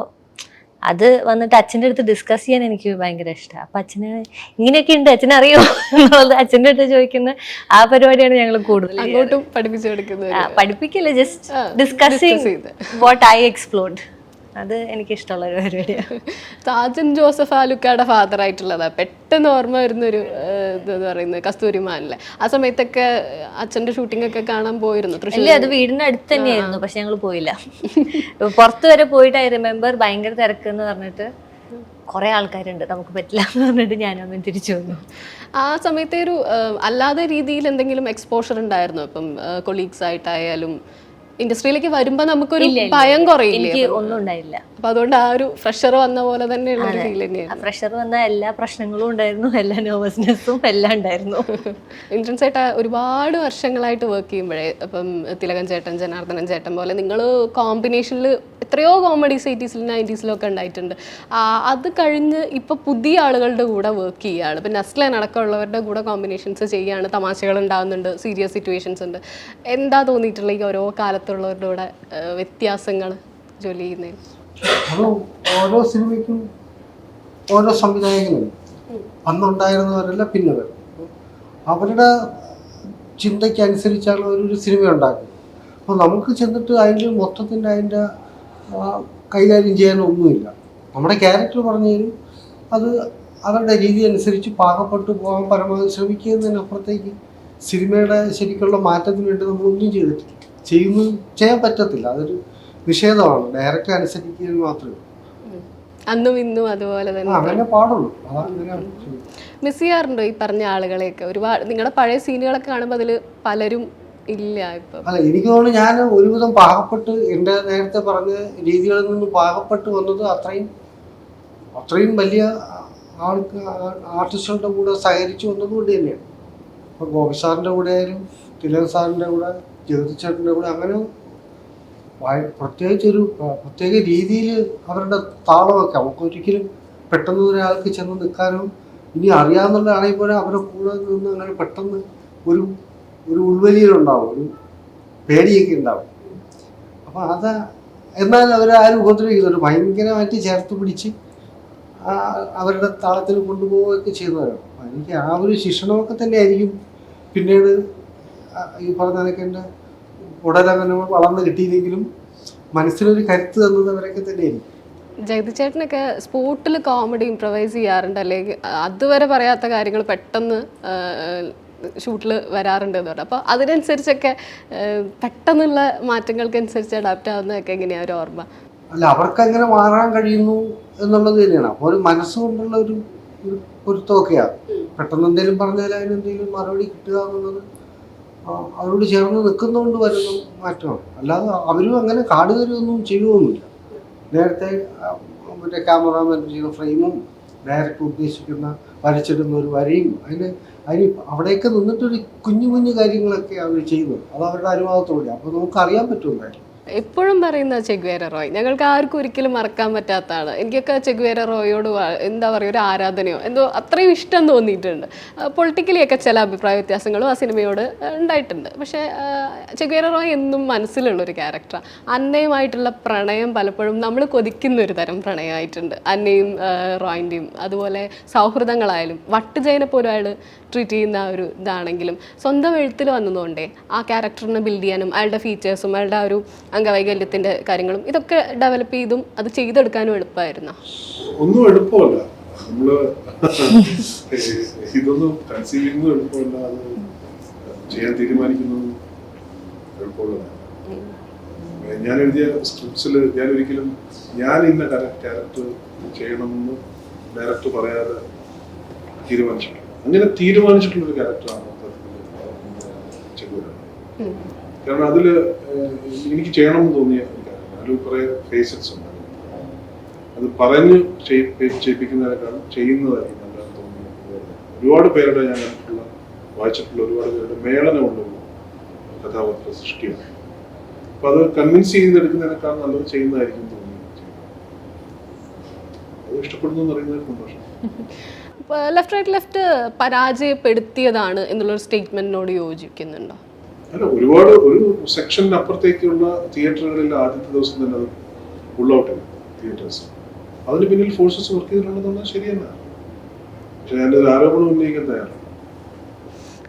അത് വന്നിട്ട് അച്ഛൻ്റെ അടുത്ത് ഡിസ്കസ് ചെയ്യാൻ എനിക്ക് ഭയങ്കര ഇഷ്ടമാണ്. അപ്പം അച്ഛന് ഇങ്ങനെയൊക്കെ ഉണ്ട്, അച്ഛനറിയോ എന്നുള്ളത് അച്ഛൻ്റെ അടുത്ത് ചോദിക്കുന്ന ആ പരിപാടിയാണ് ഞങ്ങൾ കൂടുതൽ അങ്ങോട്ടും പഠിപ്പിച്ചു കൊടുക്കുന്നത്. പഠിപ്പിക്കില്ല, just discussing what I explored. അത് എനിക്കിഷ്ടമുള്ള ഒരു പരിപാടിയാണ്. സാജൻ ജോസഫ് ആലുക്കാടെ ഫാദർ ആയിട്ടുള്ളതാ പെട്ടെന്ന് ഓർമ്മ വരുന്നൊരു ഇതെന്ന് പറയുന്നത് കസ്തൂരിമാനിലെ. ആ സമയത്തൊക്കെ അച്ഛൻ്റെ ഷൂട്ടിംഗ് ഒക്കെ കാണാൻ പോയിരുന്നു തൃശ്ശൂർ. അത് വീടിൻ്റെ അടുത്ത് തന്നെയായിരുന്നു, പക്ഷെ ഞങ്ങൾ പോയില്ല. പുറത്ത് വരെ പോയിട്ട് ഐ റിമെമ്പർ ഭയങ്കര തിരക്ക് എന്ന് പറഞ്ഞിട്ട് കുറേ ആൾക്കാരുണ്ട്, നമുക്ക് പറ്റില്ല എന്ന് പറഞ്ഞിട്ട് ഞാനൊന്നും തിരിച്ചു വന്നു. ആ സമയത്തെ ഒരു അല്ലാതെ രീതിയിൽ എന്തെങ്കിലും എക്സ്പോഷർ ഉണ്ടായിരുന്നു? ഇപ്പം കൊളീഗ്സ് ആയിട്ടായാലും ഇൻഡസ്ട്രിയിലേക്ക് വരുമ്പോ നമുക്കൊരു ഭയം കുറയില്ലേ? ഒന്നും ഉണ്ടായില്ല. അപ്പൊ അതുകൊണ്ട് ആ ഒരു ഫ്രഷർ വന്ന പോലെ തന്നെയുള്ള ഒരു ഫീൽ തന്നെയാണ്. ഫ്രഷർ വന്ന എല്ലാ പ്രശ്നങ്ങളും ഉണ്ടായിരുന്നു, എല്ലാ നെർവസ്നെസ്സും എല്ലാം ഉണ്ടായിരുന്നു. ഇൻട്രൻസ് ആയിട്ട് ഒരുപാട് വർഷങ്ങളായിട്ട് വർക്ക് ചെയ്യുമ്പോഴേ ഇപ്പം തിലകൻ ചേട്ടൻ, ജനാർദ്ദനൻ ചേട്ടൻ പോലെ നിങ്ങൾ കോമ്പിനേഷനിൽ എത്രയോ കോമഡീസ് 80s 90s ഉണ്ടായിട്ടുണ്ട്. അത് കഴിഞ്ഞ് ഇപ്പൊ പുതിയ ആളുകളുടെ കൂടെ വർക്ക് ചെയ്യുകയാണ്. ഇപ്പം നസ്ലൻ അടക്കമുള്ളവരുടെ കൂടെ കോമ്പിനേഷൻസ് ചെയ്യുകയാണ്, തമാശകൾ ഉണ്ടാകുന്നുണ്ട്, സീരിയസ് സിറ്റുവേഷൻസ് ഉണ്ട്. എന്താ തോന്നിയിട്ടുള്ള ഈ ഓരോ കാലത്തുള്ളവരുടെ കൂടെ വ്യത്യാസങ്ങൾ ജോലി ചെയ്യുന്നതിന്? അത് ഓരോ സിനിമയ്ക്കും ഓരോ സംവിധായകനുണ്ട്. അന്നുണ്ടായിരുന്നവരല്ല പിന്നെ വരും. അവരുടെ ചിന്തയ്ക്കനുസരിച്ചാണ് അവരൊരു സിനിമ ഉണ്ടാക്കുന്നത്. അപ്പോൾ നമുക്ക് ചെന്നിട്ട് അതിൻ്റെ മൊത്തത്തിൻ്റെ അതിൻ്റെ കൈകാര്യം ചെയ്യാനൊന്നുമില്ല. നമ്മുടെ ക്യാരക്ടർ പറഞ്ഞു തരും, അത് അവരുടെ രീതി അനുസരിച്ച് പാകപ്പെട്ടു പോകാൻ പരമാവധി ശ്രമിക്കുന്നതിനപ്പുറത്തേക്ക് സിനിമയുടെ ശരിക്കുള്ള മാറ്റത്തിന് വേണ്ടി നമ്മളൊന്നും ചെയ്തിട്ടില്ല. ചെയ്യാൻ പറ്റത്തില്ല. അതൊരു നിഷേധമാണ്. ഡയറക്റ്റ് അനുസരിക്കാൻ മാത്രമേ ഉള്ളൂ. അന്നും ഇന്നും അതുപോലെ തന്നെ അങ്ങനെ പാടുള്ളൂ. അതങ്ങനെയാണ്. മിസ് ചെയ്യാറുണ്ടോ ഈ പറഞ്ഞ ആളുകളെയൊക്കെ? ഒരുപാട് നിങ്ങളുടെ പഴയ സീനുകളൊക്കെ കാണുമ്പോൾ അതിൽ പലരും ഇല്ല ഇപ്പം. അല്ല, എനിക്ക് തോന്നുന്നു ഞാൻ ഒരുവിധം പാകപ്പെട്ട് എൻ്റെ നേരത്തെ പറഞ്ഞ രീതികളിൽ നിന്ന് പാകപ്പെട്ട് വന്നത് അത്രയും വലിയ ആർട്ടിസ്റ്റുകളുടെ കൂടെ സഹകരിച്ചു വന്നതുകൊണ്ട് തന്നെയാണ്. ഇപ്പം ഗോപി സാറിൻ്റെ കൂടെ ആയാലും തിലകൻ സാറിൻ്റെ കൂടെ ജഗതിച്ചേട്ടൻ്റെ കൂടെ അങ്ങനെ പ്രത്യേക രീതിയിൽ അവരുടെ താളമൊക്കെ നമുക്കൊരിക്കലും പെട്ടെന്ന് ഒരാൾക്ക് ചെന്ന് നിൽക്കാനോ ഇനി അറിയാവുന്നതാണെങ്കിൽ പോലും അവരുടെ കൂടെ നിന്ന് അങ്ങനെ പെട്ടെന്ന് ഒരു ഉൾവലിയിലുണ്ടാവും, ഒരു പേടിയൊക്കെ ഉണ്ടാവും. അപ്പം എന്നാൽ അവരാരും ഉപദ്രവിക്കുന്നുണ്ട്, ഭയങ്കരമായിട്ട് ചേർത്ത് പിടിച്ച് അവരുടെ താളത്തിൽ കൊണ്ടുപോവുകയൊക്കെ ചെയ്യുന്നവരാണ്. അപ്പം എനിക്ക് ആ ഒരു ശിക്ഷണമൊക്കെ തന്നെ ആയിരിക്കും പിന്നീട് ഈ പറഞ്ഞ കണക്ക് എൻ്റെ ഉടലങ്ങനെ വളർന്ന് കിട്ടിയില്ലെങ്കിലും മനസ്സിലൊരു കരുത്ത് തന്നത് അവരൊക്കെ തന്നെയായിരിക്കും. ജഗതി ചേട്ടനൊക്കെ സ്പോട്ടിൽ കോമഡി ഇംപ്രവൈസ് ചെയ്യാറുണ്ട്, അല്ലെങ്കിൽ അതുവരെ പറയാത്ത കാര്യങ്ങൾ പെട്ടെന്ന് ഷൂട്ടിൽ വരാറുണ്ട് എന്ന് പറഞ്ഞു. അപ്പോൾ അതിനനുസരിച്ചൊക്കെ പെട്ടെന്നുള്ള മാറ്റങ്ങൾക്കനുസരിച്ച് അഡാപ്റ്റ് ആവുന്നതൊക്കെ എങ്ങനെയാണ് ഒരു ഓർമ്മ? അല്ല, അവർക്ക് എങ്ങനെ മാറാൻ കഴിയുന്നു എന്നുള്ളത് തന്നെയാണ്. അപ്പോൾ ഒരു മനസ്സുകൊണ്ടുള്ള ഒരു പൊരുത്തമൊക്കെയാണ്. പെട്ടെന്ന് എന്തെങ്കിലും പറഞ്ഞാൽ അതിനെന്തെങ്കിലും മറുപടി കിട്ടുക എന്നുള്ളത് അവരോട് ചേർന്ന് നിൽക്കുന്നതുകൊണ്ട് വരുന്ന മാറ്റമാണ്. അല്ലാതെ അവരും അങ്ങനെ കാടുകയൊന്നും ചെയ്യുകയൊന്നുമില്ല. നേരത്തെ മറ്റേ ക്യാമറാമാൻ ചെയ്യുന്ന ഫ്രെയിമും ഡയറക്റ്റ് ഉദ്ദേശിക്കുന്ന വരച്ചിടുന്ന ഒരു വരയും അതിന് അവിടെയൊക്കെ നിന്നിട്ടൊരു കുഞ്ഞു കാര്യങ്ങളൊക്കെ അവർ ചെയ്യുന്നത്. അത് അവരുടെ അനുഭവത്തോടെ അപ്പോൾ നമുക്ക് അറിയാൻ പറ്റുമെന്നായിരുന്നു. എപ്പോഴും പറയുന്ന ചെഗ്വേര റോയ് ഞങ്ങൾക്ക് ആർക്കും ഒരിക്കലും മറക്കാൻ പറ്റാത്തതാണ്. എനിക്കൊക്കെ ചെഗ്വേര റോയോട് എന്താ പറയുക, ഒരു ആരാധനയോ എന്തോ അത്രയും ഇഷ്ടം തോന്നിയിട്ടുണ്ട്. പൊളിറ്റിക്കലിയൊക്കെ ചില അഭിപ്രായ വ്യത്യാസങ്ങളും ആ സിനിമയോട് ഉണ്ടായിട്ടുണ്ട്. പക്ഷേ ചെഗ്വേര റോയ് എന്നും മനസ്സിലുള്ളൊരു ക്യാരക്ടറാണ്. അന്നയുമായിട്ടുള്ള പ്രണയം പലപ്പോഴും നമ്മൾ കൊതിക്കുന്ന ഒരു തരം പ്രണയമായിട്ടുണ്ട്. അന്നയും റോയിൻ്റെയും അതുപോലെ സൗഹൃദങ്ങളായാലും വട്ടുജയനെ പോലും അയാൾ ട്രീറ്റ് ചെയ്യുന്ന ഒരു ഇതാണെങ്കിലും സ്വന്തം എഴുത്തിൽ വന്നതുകൊണ്ടേ ആ ക്യാരക്ടറിനെ ബിൽഡ് ചെയ്യാനും അയാളുടെ ഫീച്ചേഴ്സും അയാളുടെ ആ ഒരു അംഗവൈകല്യത്തിൻ്റെ കാര്യങ്ങളും ഇതൊക്കെ ഡെവലപ്പ് ചെയ്തും അത് ചെയ്തെടുക്കാനും എളുപ്പമായിരുന്നു. ഒന്നും എളുപ്പമല്ല. നമ്മള് ഇതൊന്നും കൺസീവ് ചെയ്യുന്നതും എളുപ്പമല്ല, അത് ചെയ്യാൻ തീരുമാനിക്കുന്നതും എളുപ്പമുള്ളതാണ്. ഞാൻ എഴുതിയ സ്ക്രിപ്റ്റ്സിൽ ഞാൻ ഒരിക്കലും ഇന്ന ക്യാരക്ടർ ചെയ്യണമെന്ന് ഡയറക്ടർ പറയാതെ തീരുമാനിച്ചിട്ടുണ്ട്. അങ്ങനെ തീരുമാനിച്ചിട്ടുള്ളൊരു ക്യാരക്ടറാണ് ചെഗ്വേര. കാരണം അതില് എനിക്ക് ചെയ്യണമെന്ന് തോന്നിയ അതിൽ കുറെ ഫേസസ് ഉണ്ട്. അത് പറഞ്ഞ് ചെയ്യിപ്പിക്കുന്നതിനേക്കാളും ചെയ്യുന്നതായിരിക്കും നല്ലതെന്ന് തോന്നിയത്. ഒരുപാട് പേരുടെ ഞാൻ കണ്ടിട്ടുള്ള വായിച്ചിട്ടുള്ള ഒരുപാട് പേരുടെ മേളനമുള്ള കഥാപാത്ര സൃഷ്ടിയാണ്. അപ്പൊ അത് കൺവിൻസ് ചെയ്തെടുക്കുന്നതിനേക്കാൾ നല്ലത് ചെയ്യുന്നതായിരിക്കും തോന്നി. അത് ഇഷ്ടപ്പെടുന്നു എന്ന് പറയുന്നതിൽ സന്തോഷം. ലെഫ്റ്റ് പരാജയപ്പെടുത്തിയതാണ് എന്നുള്ളൊരു സ്റ്റേറ്റ്മെന്റിനോട് യോജിക്കുന്നുണ്ടോ? അല്ല, ഒരുപാട് ഒരു സെക്ഷന് അപ്പുറത്തേക്കുള്ള തിയേറ്ററുകളിൽ ആദ്യത്തെ ദിവസം തന്നെ അത് ഫുൾ ഔട്ട് ചെയ്യും തിയേറ്റേഴ്സ്. അതിന് പിന്നിൽ ഫോഴ്സസ് വർക്ക് ചെയ്തിട്ടുണ്ടെന്നുള്ളത് ശരിയല്ല. പക്ഷെ അതിൻ്റെ ഒരു ആരോപണം ഉന്നയിക്കാൻ തയ്യാറാണ്.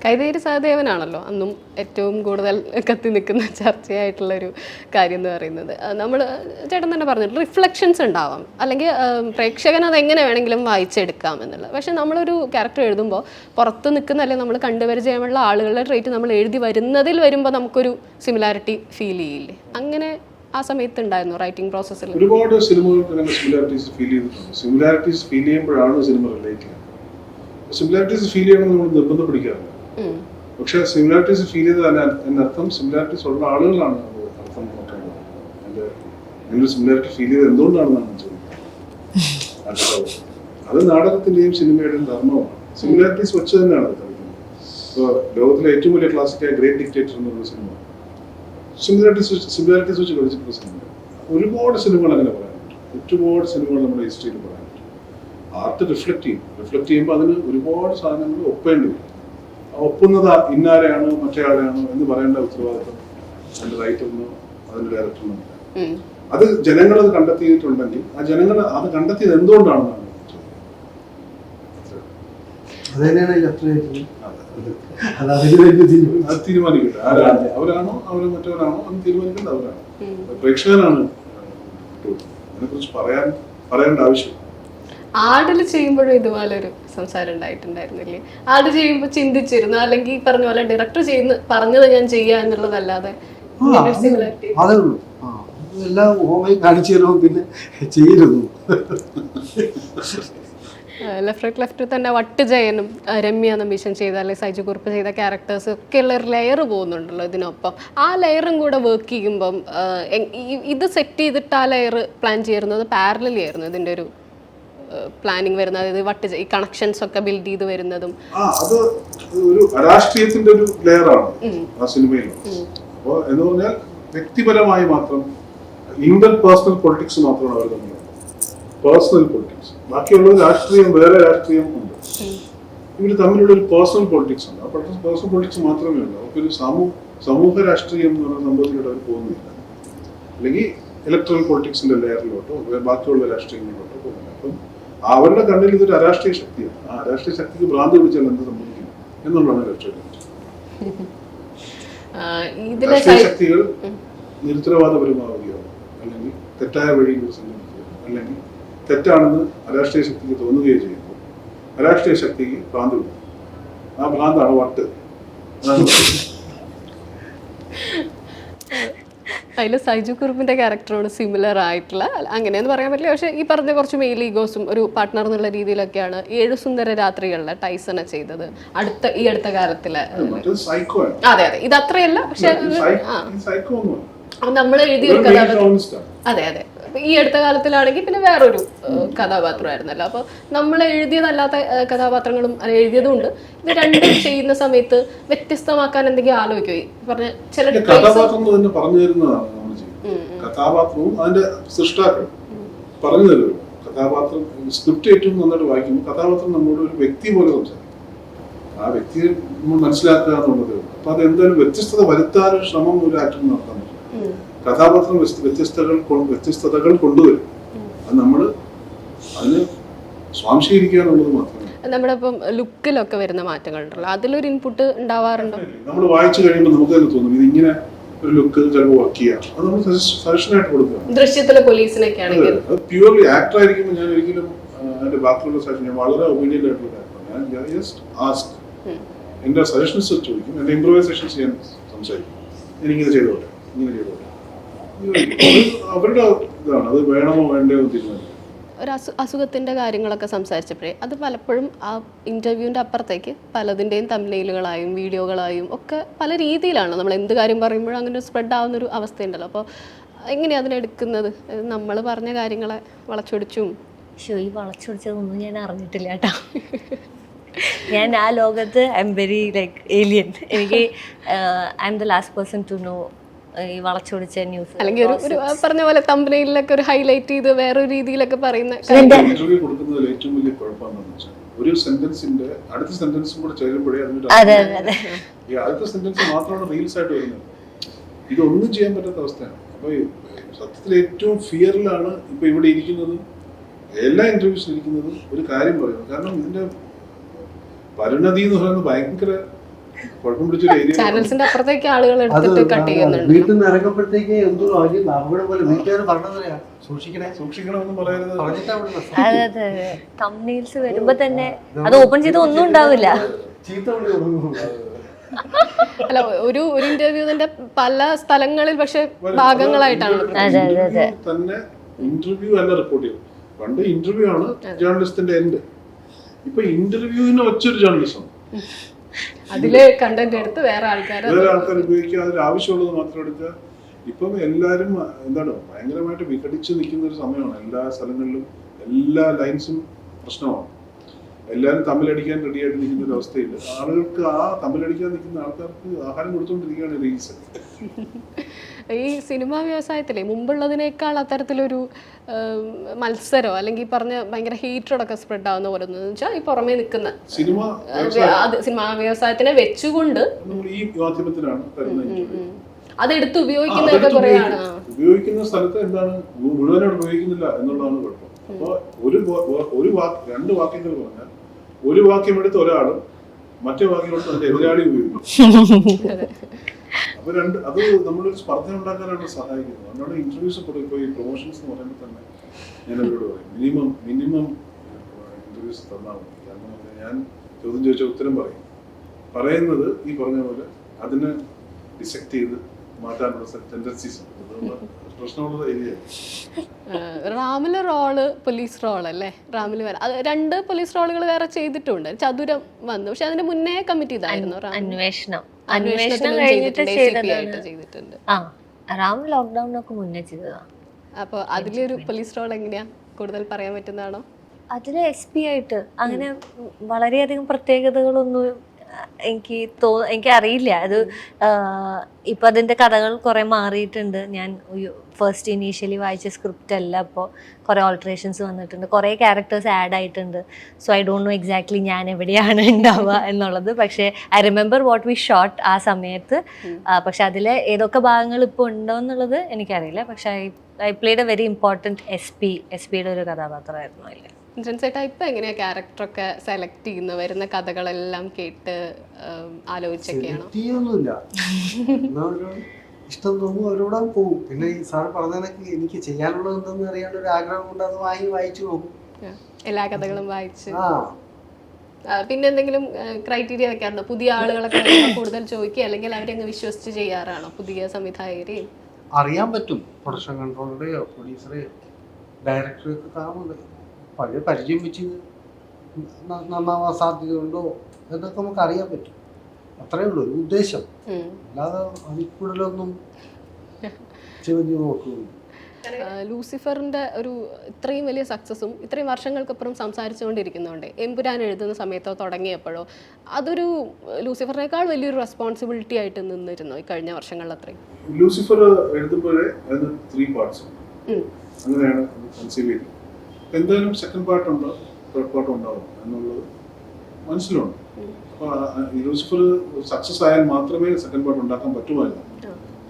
കൈതേരി സഹദേവനാണല്ലോ അന്നും ഏറ്റവും കൂടുതൽ കത്തി നിൽക്കുന്ന ചർച്ചയായിട്ടുള്ളൊരു കാര്യം എന്ന് പറയുന്നത്. നമ്മൾ ചേട്ടൻ തന്നെ പറഞ്ഞു റിഫ്ലക്ഷൻസ് ഉണ്ടാവാം, അല്ലെങ്കിൽ പ്രേക്ഷകൻ അതെങ്ങനെ വേണമെങ്കിലും വായിച്ചെടുക്കാം എന്നുള്ളത്. പക്ഷെ നമ്മളൊരു ക്യാരക്ടർ എഴുതുമ്പോൾ പുറത്ത് നിൽക്കുന്ന അല്ലെങ്കിൽ നമ്മൾ കണ്ടുപരിചയമുള്ള ആളുകളുടെ ട്രേറ്റ് നമ്മൾ എഴുതി വരുന്നതിൽ വരുമ്പോൾ നമുക്കൊരു സിമിലാരിറ്റി ഫീൽ ചെയ്യില്ലേ? അങ്ങനെ ആ സമയത്ത് ഉണ്ടായിരുന്നു റൈറ്റിംഗ് പ്രോസസ്സിൽ? ഒരുപാട് സിനിമകൾക്ക് സിമിലാരിറ്റീസ് ഫീൽ ചെയ്തിട്ടുണ്ട്. സിമിലാരിറ്റീസ് ഫീൽ ചെയ്യുമ്പോഴാണ് സിനിമ റിലേറ്റ് ചെയ്യുന്നത്. സിമിലാരിറ്റീസ് ഫീൽ ചെയ്യണമെന്ന് നമ്മൾ നിർബന്ധം പിടിക്കാറില്ല. പക്ഷെ സിമിലാരിറ്റീസ് ഫീൽ ചെയ്ത് എന്നർത്ഥം സിമിലാരിറ്റീസ് ഉള്ള ആളുകളാണ് അർത്ഥം നോക്കേണ്ടത്. അതിന്റെ സിമിലാരിറ്റി ഫീൽ ചെയ്ത് എന്തുകൊണ്ടാണെന്നാണ് ചോദിക്കുന്നത്. അത് നാടകത്തിന്റെയും സിനിമയുടെയും ധർമ്മമാണ്. സിമിലാരിറ്റീസ് വെച്ച് തന്നെയാണ് കളിക്കുന്നത്. ഇപ്പോൾ ലോകത്തിലെ ഏറ്റവും വലിയ ക്ലാസിക്കായ ഗ്രേറ്റ് ഡിക്റ്റേറ്റർ എന്നുള്ള സിനിമ സിമിലാരിറ്റീസ് വെച്ച് കളിച്ചിട്ടുള്ള സിനിമ. ഒരുപാട് സിനിമകൾ അങ്ങനെ പറയാനുണ്ട്. ഒരുപാട് സിനിമകൾ നമ്മുടെ ഹിസ്റ്ററിയിൽ പറയാനുണ്ട്. ആർട്ട് റിഫ്ലക്ട് ചെയ്യുമ്പോൾ അതിന് ഒരുപാട് സാധനങ്ങൾ ഒപ്പേണ്ടി വരും. ഒപ്പുന്നത് ഇന്നാരെയാണോ മറ്റേ ആളെയാണോ എന്ന് പറയേണ്ട ഉത്തരവാദിത്വം അതിന്റെ റൈറ്ററിനോ അതിന്റെ ഡയറക്ടറിനോ ഇല്ല. അത് ജനങ്ങൾ അത് കണ്ടെത്തിയിട്ടുണ്ടെങ്കിൽ ആ ജനങ്ങൾ അത് കണ്ടെത്തിയത് എന്തുകൊണ്ടാണെന്നാണ് അത് തീരുമാനിക്കട്ടെ. ആരാണ് അവരാണോ അവര് മറ്റവരാണോ അത് തീരുമാനിക്കേണ്ടത് അവരാണ്. പ്രേക്ഷകനാണ് അതിനെ കുറിച്ച് പറയേണ്ട ആവശ്യം. ആടിൽ ചെയ്യുമ്പോഴും ഇതുപോലെ ഒരു സംസാരം ഉണ്ടായിട്ടുണ്ടായിരുന്നില്ലേ? ആട് ചെയ്യുമ്പോൾ ചിന്തിച്ചിരുന്നു, അല്ലെങ്കിൽ ഈ പറഞ്ഞ പോലെ ഡയറക്ടർ പറഞ്ഞത് ഞാൻ ചെയ്യാ എന്നുള്ളതല്ലാതെ സിമിലാരിറ്റി? അതേ ഉള്ളൂ. എല്ലാം ഓമയും കാണിച്ചു തരുമ്പോൾ പിന്നെ ചെയ്തിരുന്നു. ലെഫ്റ്റ് തന്നെ വട്ട് ജയനും രമ്യ നമ്പീശൻ ചെയ്ത അല്ലെങ്കിൽ സൈജു കുറുപ്പ് ചെയ്ത ക്യാരക്ടേഴ്സ് ഒക്കെ ഉള്ള ഒരു ലെയർ പോകുന്നുണ്ടല്ലോ ഇതിനൊപ്പം. ആ ലെയറും കൂടെ വർക്ക് ചെയ്യുമ്പം ഇത് സെറ്റ് ചെയ്തിട്ട് ആ ലെയർ പ്ലാൻ ചെയ്യുന്നത് പാരലലി ആയിരുന്നു ഇതിന്റെ ഒരു പ്ലാനിങ് വരുന്നത്, അതായത് ഈ കണക്ഷൻസ് ഒക്കെ ബിൽഡ് ചെയ്ത് വരുന്നതും. അത് ഒരു രാഷ്ട്രീയത്തിന്റെ ഒരു ലെയറാണ് ആ സിനിമയിൽ. അപ്പോൾ എന്ന് പറഞ്ഞാൽ വ്യക്തിപരമായി മാത്രം ഇന്റർ പേഴ്സണൽ പൊളിറ്റിക്സ് മാത്രമാണ് അവർ തമ്മിൽ, പേഴ്സണൽ പൊളിറ്റിക്സ്. ബാക്കിയുള്ളത് രാഷ്ട്രീയം, വേറെ രാഷ്ട്രീയം ഉണ്ട്. ഇവർ തമ്മിലുള്ള ഒരു പേഴ്സണൽ പൊളിറ്റിക്സ് ഉണ്ട്. ആ പേഴ്സണൽ പൊളിറ്റിക്സ് മാത്രമേ ഉള്ളൂ. അവർക്കൊരു സമൂഹ രാഷ്ട്രീയം എന്ന് പറയുന്ന സംഭവത്തിലൂടെ അവർ പോകുന്നില്ല, അല്ലെങ്കിൽ ഇലക്ട്രൽ പൊളിറ്റിക്സിന്റെ ലെയറിലോട്ടോ ബാക്കിയുള്ള രാഷ്ട്രീയങ്ങളിലോട്ടോ പോകുന്നില്ല. അപ്പം അവരുടെ കണ്ണിൽ ഇതൊരു അരാഷ്ട്രീയ ശക്തിയാണ്. ആ അരാഷ്ട്രീയ ശക്തിക്ക് ഭ്രാന്ത് പിടിച്ചാൽ എന്ത് സംഭവിക്കും എന്നുള്ളതാണ് ലക്ഷ്യം. രാഷ്ട്രീയ ശക്തികൾ നിരുത്തരവാദപരമാവുകയോ അല്ലെങ്കിൽ തെറ്റായ വഴിയിൽ സഞ്ചരിക്കുകയോ അല്ലെങ്കിൽ തെറ്റാണെന്ന് അരാഷ്ട്രീയ ശക്തിക്ക് തോന്നുകയോ ചെയ്യുമ്പോൾ അരാഷ്ട്രീയ ശക്തിക്ക് ഭ്രാന്ത് കിട്ടും. ആ ഭ്രാന്താണ് വട്ട്. അതിൽ സൈജു കുറുപ്പിന്റെ ക്യാരക്ടറോട് സിമിലർ ആയിട്ടുള്ള, അങ്ങനെയെന്ന് പറയാൻ പറ്റില്ല, പക്ഷെ ഈ പറഞ്ഞ കുറച്ച് മെയിൽ ഈഗോസും ഒരു പാർട്ട്ണർ എന്നുള്ള രീതിയിലൊക്കെയാണ് 7 സുന്ദര രാത്രികളിലെ ടൈസനെ ചെയ്തത് ഈ അടുത്ത കാലത്തിലെ. അതെ അതെ, ഇത് അത്രയല്ല, പക്ഷെ നമ്മൾ എഴുതിയ ഒരു കഥാപാത്രം. അതെ അതെ, ഈ അടുത്ത കാലത്തിലാണെങ്കിൽ പിന്നെ വേറൊരു കഥാപാത്രമായിരുന്നല്ലോ. അപ്പോൾ നമ്മൾ എഴുതിയതല്ലാത്ത കഥാപാത്രങ്ങളും എഴുതിയതും ഉണ്ട്. ഇത് രണ്ടും ചെയ്യുന്ന സമയത്ത് വ്യത്യസ്തമാക്കാൻ എന്തെങ്കിലും ആലോചിക്കും? പറഞ്ഞ ചില കഥാപാത്രം തന്നെ പറഞ്ഞു തരുന്നതാണ് നമ്മൾ ചെയ്യുന്നത്. കഥാപാത്രവും അതിന്റെ സൃഷ്ടാക്കളും പറഞ്ഞു തരുമല്ലോ. കഥാപാത്രം സ്ക്രിപ്റ്റ് ഏറ്റവും നന്നായിട്ട് വായിക്കുമ്പോൾ കഥാപാത്രം നമ്മളോട് ഒരു വ്യക്തി പോലെ സംസാരിക്കും. ആ വ്യക്തിയെ നമ്മൾ മനസ്സിലാക്കുക എന്നുള്ളത്. അപ്പൊ അത് എന്തായാലും വ്യത്യസ്തത വരുത്താനൊരു ശ്രമം ഒരു ആക്ടർ നടത്താൻ പറ്റും. കഥാപാത്രം വ്യത്യസ്തതകൾ കൊണ്ടുവരും. അത് നമ്മൾ അതിന് സ്വാംശീകരിക്കുക എന്നുള്ളത് മാത്രമേ. നമ്മുടെ ഇപ്പം ലുക്കിലൊക്കെ വരുന്ന മാറ്റങ്ങളുണ്ടല്ലോ, അതിലൊരു ഇൻപുട്ട് ഉണ്ടാവാറുണ്ടോ? നമ്മൾ വായിച്ചു കഴിയുമ്പോൾ നമുക്ക് തന്നെ തോന്നും ഇത് ഇങ്ങനെ ഒരു ലുക്ക് ചിലപ്പോൾ വർക്ക് ചെയ്യാം. അത് നമ്മൾ സജഷനായിട്ട് കൊടുക്കുക. ദൃശ്യത്തിലെ പോലീസിനൊക്കെ ആണെങ്കിൽ അത് പ്യൂർലി ആക്ടർ ആയിരിക്കുമ്പോൾ ഞാൻ ഒരിക്കലും അതിന്റെ ബാക്കിയുള്ള സജഷൻ ഞാൻ വളരെ ഒപ്പീനിയൻ ആയിട്ടുള്ള കാര്യമാണ്. ഞാൻ ജസ്റ്റ് ആസ്ക്, എന്റെ സജഷൻസ് ചോദിക്കും, എന്റെ ഇംപ്രൂവൈസേഷൻസ് ഞാൻ സംസാരിക്കും. ഞാനിങ്ങനെ ചെയ്തോട്ടെ, ഇങ്ങനെ ചെയ്തോട്ടെ, അവരുടെ ഇതാണ്. അത് വേണമോ വേണ്ടയോ തീരുമാനിക്കും. ഒരു അസുഖത്തിൻ്റെ കാര്യങ്ങളൊക്കെ സംസാരിച്ചപ്പോഴേ അത് പലപ്പോഴും ആ ഇൻ്റർവ്യൂവിൻ്റെ അപ്പുറത്തേക്ക് പലതിൻ്റെയും തംബ്നെയിലുകളായും വീഡിയോകളായും ഒക്കെ പല രീതിയിലാണ് നമ്മൾ എന്ത് കാര്യം പറയുമ്പോഴും അങ്ങനെ സ്പ്രെഡ് ആവുന്നൊരു അവസ്ഥയുണ്ടല്ലോ. അപ്പോൾ എങ്ങനെയാണ് അതിനെടുക്കുന്നത്? നമ്മൾ പറഞ്ഞ കാര്യങ്ങളെ വളച്ചൊടിച്ചും. ഈ വളച്ചൊടിച്ചതൊന്നും ഞാൻ അറിഞ്ഞിട്ടില്ല കേട്ടോ. ഞാൻ ആ ലോകത്ത് I'm very like alien. എനിക്ക് I'm the last person to know ഈ വളച്ചൊടിച്ച ന്യൂസ്. അല്ലെങ്കിൽ ഒരു പറഞ്ഞ പോലെ തംബ്നെയിലൊക്കെ ഒരു ഹൈലൈറ്റ് ചെയ്ത് വേറൊരു രീതിയിലൊക്കെ പറയുന്ന ഇന്റർവ്യൂ കൊടുക്കുന്നതിൽ ഏറ്റവും വലിയ കുഴപ്പമെന്ന് വെച്ചാൽ ഒരു സെന്റൻസിന്റെ അടുത്ത സെന്റൻസും കൂടെ ചേരുമ്പോഴേ ഈ അടുത്ത സെന്റൻസ് മാത്രമാണ് റീൽസ് ആയിട്ട് വരുന്നത്. ഇതൊന്നും ചെയ്യാൻ പറ്റാത്ത അവസ്ഥയാണ്. അപ്പൊ സത്യത്തിൽ ഏറ്റവും ഫിയറിലാണ് ഇപ്പൊ ഇവിടെ ഇരിക്കുന്നത്, എല്ലാ ഇന്റർവ്യൂസിലും ഇരിക്കുന്നതും ഒരു കാര്യം പറയുന്നത്. കാരണം ഇതിന്റെ പരിണതി എന്ന് പറയുന്നത് ഭയങ്കര കുഴപ്പം പിടിച്ചൊരു ഏരിയ. ചാനൽസിന്റെ അപ്പുറത്തേക്ക് ആളുകൾ എടുത്തിട്ട് കട്ട് ചെയ്യുന്നുണ്ട്. വീട്ടിൽ നിന്ന് ഇറങ്ങുമ്പോഴത്തേക്ക് എന്തോ അവിടെ പോലെ വീട്ടുകാർ പറഞ്ഞതറിയാ, സൂക്ഷിക്കണമെന്ന് പറയുന്നത്. അതെ അതെ, തംബ്നെയിൽസ് വരുമ്പോ തന്നെ അത് ഓപ്പൺ ചെയ്ത് ഒന്നും ഉണ്ടാവില്ല. അല്ല, ഒരു ഇന്റർവ്യൂവിന്റെ പല സ്ഥലങ്ങളിൽ പക്ഷെ ഭാഗങ്ങളായിട്ടാണ് തന്നെ ഇന്റർവ്യൂ അല്ല റിപ്പോർട്ട് ചെയ്യും. പണ്ട് ഇന്റർവ്യൂ ആണ് ജേർണലിസ്റ്റിന്റെ എൻഡ്. ഇപ്പൊ ഇന്റർവ്യൂവിന് വെച്ചൊരു ജേർണലിസം, അതില് കണ്ടന്റ് എടുത്ത് വേറെ ആൾക്കാർ ഉപയോഗിക്കുക, അതിൽ ആവശ്യമുള്ളത് മാത്രം എടുക്കുക. ഇപ്പം എല്ലാരും എന്താണ് ഭയങ്കരമായിട്ട് വിഘടിച്ച് നിൽക്കുന്ന ഒരു സമയമാണ്. എല്ലാ സ്ഥലങ്ങളിലും എല്ലാ ലൈൻസും പ്രശ്നമാണ്. എല്ലാവരും തമ്മിലടിക്കാൻ റെഡി ആയിട്ട് നിൽക്കുന്ന ഒരു അവസ്ഥയില്ല. ആളുകൾക്ക് ആ തമ്മിലടിക്കാൻ നിൽക്കുന്ന ആൾക്കാർക്ക് ആഹാരം കൊടുത്തുകൊണ്ടിരിക്കുകയാണ് റീൽസ്. ഈ സിനിമാ വ്യവസായത്തിലെ മുമ്പുള്ളതിനേക്കാൾ അത്തരത്തിലൊരു മത്സരം അല്ലെങ്കിൽ പറഞ്ഞ ഭയങ്കര ഹീറ്ററൊക്കെ സ്പ്രെഡ് ആവുന്ന പോലെ വെച്ചാൽ ഈ പുറമേ നിൽക്കുന്ന സിനിമാ വ്യവസായത്തിനെ വെച്ചുകൊണ്ട് ഈ മാധ്യമത്തിനാണ് അതെടുത്ത് ഉപയോഗിക്കുന്നതൊക്കെ കുറെയാണ്. ഉപയോഗിക്കുന്ന സ്ഥലത്ത് എന്താണ് മുഴുവനായിട്ട് ഉപയോഗിക്കുന്നില്ല എന്നുള്ളതാണ് കുഴപ്പം. അപ്പൊ രണ്ട് വാക്യങ്ങൾ പറഞ്ഞാൽ ഒരു വാക്യം എടുത്ത് ഒരാളും മറ്റേ വാക്യം എടുത്ത് അതിന്റെ എതിരാളി ഉപയോഗിക്കും. അപ്പൊ അത് നമ്മളൊരു സ്പർദ്ധ ഉണ്ടാക്കാനാണ് സഹായിക്കുന്നത്. അതുകൊണ്ടാണ് ഇന്റർവ്യൂസ് ഇപ്പോൾ ഈ പ്രൊമോഷൻസ് എന്ന് പറയുമ്പോൾ തന്നെ ഞാൻ അവരോട് പറയും മിനിമം ഇന്റർവ്യൂസ് തന്നാൽ മതി. കാരണം ഞാൻ ചോദ്യം ചോദിച്ച ഉത്തരം പറയും. പറയുന്നത് ഈ പറഞ്ഞ പോലെ അതിനെ ഡിസെക്ട് ചെയ്ത് മാറ്റാനുള്ള ടെൻഡൻസീസ് ഉണ്ട്. അതുകൊണ്ട് പ്രശ്നമുള്ളത് ഏരിയയാണ്. റാമിലെ റോള് പോലീസ് റോൾ അല്ലേ? റാമിൽ വേറെ അത് 2 പോലീസ് റോളുകൾ വേറെ ചെയ്തിട്ടുണ്ട്. ചതുരം വന്നു, പക്ഷെ അതിന് മുന്നേ കമ്മിറ്റ് ചെയ്തായിരുന്നു. അന്വേഷണം കഴിഞ്ഞിട്ട് ചെയ്തിട്ടുണ്ട്. ആ റാം ലോക്ക്ഡൌണിനൊക്കെ മുന്നേ ചെയ്തതാ. അപ്പൊ അതിലൊരു പോലീസ് റോൾ എങ്ങനെയാ കൂടുതൽ പറയാൻ പറ്റുന്നതാണോ? അതിൽ SP ആയിട്ട് അങ്ങനെ വളരെയധികം പ്രത്യേകതകളൊന്നും എനിക്ക് അറിയില്ല. അത് ഇപ്പം അതിൻ്റെ കഥകൾ കുറേ മാറിയിട്ടുണ്ട്. ഞാൻ ഫസ്റ്റ് ഇനീഷ്യലി വായിച്ച സ്ക്രിപ്റ്റ് അല്ല, അപ്പോൾ കുറേ ഓൾട്രേഷൻസ് വന്നിട്ടുണ്ട്, കുറേ ക്യാരക്ടേഴ്സ് ആഡ് ആയിട്ടുണ്ട്. So I don't know exactly ഞാൻ എവിടെയാണ് ഉണ്ടാവുക എന്നുള്ളത്. പക്ഷേ I remember what we shot ആ സമയത്ത്. പക്ഷെ അതിലെ ഏതൊക്കെ ഭാഗങ്ങൾ ഇപ്പോൾ ഉണ്ടോ എന്നുള്ളത് എനിക്കറിയില്ല. പക്ഷേ I played A very important SP യുടെ ഒരു കഥാപാത്രമായിരുന്നു അതിൽ. ചേട്ടാ ഇപ്പൊ എങ്ങനെയാ ക്യാരക്ടറൊക്കെ സെലക്ട് ചെയ്യുന്നത്? വരുന്ന കഥകളെല്ലാം കേട്ട് ആലോചിച്ചൊക്കെയാണോ? ഇഷ്ടം തോന്നുന്നു അവരോട് പോകും. പിന്നെ ഈ സാർ പറഞ്ഞതൊക്കെ എനിക്ക് ചെയ്യാനുള്ളത് എന്തെന്ന് അറിയാനുള്ള ഒരു ആഗ്രഹം കൊണ്ട് അത് വായിച്ചു പോകും. എല്ലാ കഥകളും വായിച്ച്. പിന്നെ എന്തെങ്കിലും ക്രൈറ്റീരിയ വെക്കാറുണ്ടോ? പുതിയ ആളുകളൊക്കെ കൂടുതൽ ചോദിക്കുക, അല്ലെങ്കിൽ അവരങ്ങ് വിശ്വസിച്ച് ചെയ്യാറാണോ പുതിയ സംവിധായകരെയും? അറിയാൻ പറ്റും. പ്രൊഡക്ഷൻ കൺട്രോളറുടെയോ പ്രൊഡ്യൂസറെയോ ഡയറക്ടറെയോ ഒക്കെ കാണുന്നത് പഴയ പരിചയം വെച്ച് നന്നാവാൻ സാധ്യതയുണ്ടോ എന്നൊക്കെ നമുക്ക് അറിയാൻ പറ്റും. അത്രേ ഉള്ളൂ ഒരു ഉദ്ദേശം. അല്ലാതെ അതിൽ കൂടുതലൊന്നും ചെയ്ത് നോക്കുന്നു. ലൂസിഫറിന്റെ ഒരു ഇത്രയും വലിയ സക്സസും ഇത്രയും വർഷങ്ങൾക്കപ്പുറം സംസാരിച്ചുകൊണ്ടിരിക്കുന്നുണ്ട്. എമ്പുരാൻ എഴുതുന്ന സമയത്തോ തുടങ്ങിയപ്പോഴോ അതൊരു ലൂസിഫറിനേക്കാൾ വലിയൊരു റെസ്പോൺസിബിലിറ്റി ആയിട്ട് നിന്നിരുന്നു ഈ കഴിഞ്ഞ വർഷങ്ങളിൽ അത്രയും? ലൂസിഫർ എഴുതുമ്പോഴേ അതിന് 3 പാർട്സ് അങ്ങനെയാണ് കൺസീവ് ചെയ്തത്. എന്തായാലും സെക്കൻഡ് പാർട്ടുണ്ട്, തേർഡ് പാർട്ട് ഉണ്ടാവും എന്നുള്ളത് മനസ്സിലുണ്ട്. അപ്പോൾ ലൂസിഫർ സക്സസ് ആയാൽ മാത്രമേ സെക്കൻഡ് പാർട്ട് ഉണ്ടാക്കാൻ പറ്റുമായിരുന്നു.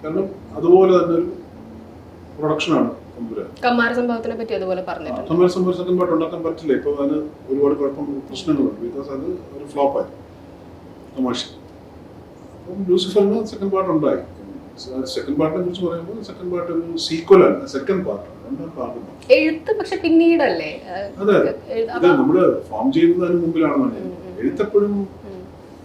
കാരണം അതുപോലെ തന്നെ ഒരു പ്രൊഡക്ഷനാണ് കമ്മാര സംഭവത്തിനെ പറ്റി അതുപോലെ പറഞ്ഞിട്ടുണ്ട്. കമ്മാര സംഭവം സെക്കൻഡ് പാർട്ട് ഉണ്ടാക്കാൻ പറ്റില്ല. ഇപ്പോൾ അതിന് ഒരുപാട് പ്രശ്നങ്ങളുണ്ട്. ബിക്കോസ് അത് ഒരു ഫ്ലോപ്പായി കമേഴ്ഷ്യൽ. അപ്പം ലൂസിഫറിന് സെക്കൻഡ് പാർട്ട് ഉണ്ടായി. സെക്കൻഡ് പാർട്ടിനെ കുറിച്ച് പറയുമ്പോൾ സെക്കൻഡ് പാർട്ട് ഒരു സീക്വലാണ്. സെക്കൻഡ് പാർട്ട് എഴുത്ത് പക്ഷെ പിന്നീടല്ലേ? അതെ, ഇത് നമ്മള് ഫോം ചെയ്യുന്നതിന് മുമ്പിലാണെന്നാണ്. എഴുത്തപ്പോഴും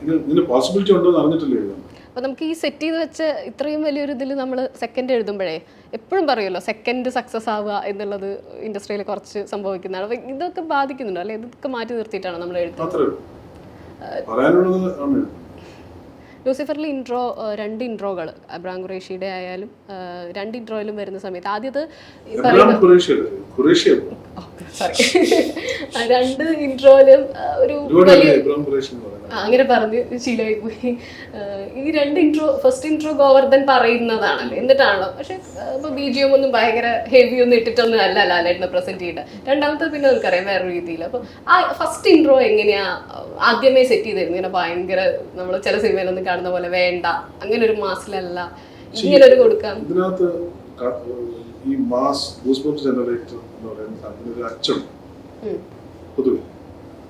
ഇതിന് പോസിബിലിറ്റി ഉണ്ടോ എന്ന് അറിഞ്ഞിട്ടില്ലേ എഴുതാൻ. അപ്പൊ നമുക്ക് ഈ സെറ്റ് ചെയ്ത് വെച്ച് ഇത്രയും വലിയൊരു ഇതിൽ നമ്മൾ സെക്കൻഡ് എഴുതുമ്പോഴേ എപ്പോഴും പറയുമല്ലോ സെക്കൻഡ് സക്സസ് ആവുക എന്നുള്ളത് ഇൻഡസ്ട്രിയിൽ കുറച്ച് സംഭവിക്കുന്നതാണ്. അപ്പൊ ഇതൊക്കെ ബാധിക്കുന്നുണ്ടോ, അല്ലെ ഇതൊക്കെ മാറ്റി നിർത്തിയിട്ടാണ് നമ്മൾ എഴുതുന്നത്? ലൂസിഫറിൽ ഇൻട്രോ 2 ഇൻട്രോകൾ അബ്രാം ഖുറേഷിയുടെ ആയാലും 2 ഇൻട്രോയിലും വരുന്ന സമയത്ത് ആദ്യത് 2 ഇൻട്രോയിലും ഒരു അങ്ങനെ പറഞ്ഞ് ശീലമായി പോയി. ഈ 2 ഇൻട്രോ, ഫസ്റ്റ് ഇൻട്രോ ഗോവർദ്ധൻ പറയുന്നതാണല്ലോ, എന്നിട്ടാണല്ലോ. പക്ഷെ ഇപ്പൊ BGM ഒന്നും ഭയങ്കര ഹെവി ഒന്നും ഇട്ടിട്ടൊന്നും അല്ല ലാലേട്ടനെ പ്രസന്റ് ചെയ്യേണ്ട. രണ്ടാമത്തെ പിന്നെ നമുക്കറിയാം വേറെ രീതിയിൽ. അപ്പൊ ആ ഫസ്റ്റ് ഇൻട്രോ എങ്ങനെയാ ആദ്യമേ സെറ്റ് ചെയ്തിരുന്നു? ഇങ്ങനെ ഭയങ്കര നമ്മൾ ചില സിനിമയിലൊന്നും കാണുന്ന പോലെ വേണ്ട, അങ്ങനെ ഒരു മാസിലല്ല, ഇങ്ങനെ ഒരു കൊടുക്കാം. ഇതിനകത്ത് ഈ മാസ് ഗൂസ്ബംസ് ജനറേറ്റർ എന്ന് പറയുന്ന സാധനത്തിന് ഒരു അച്ചുണ്ട്. പൊതുവെ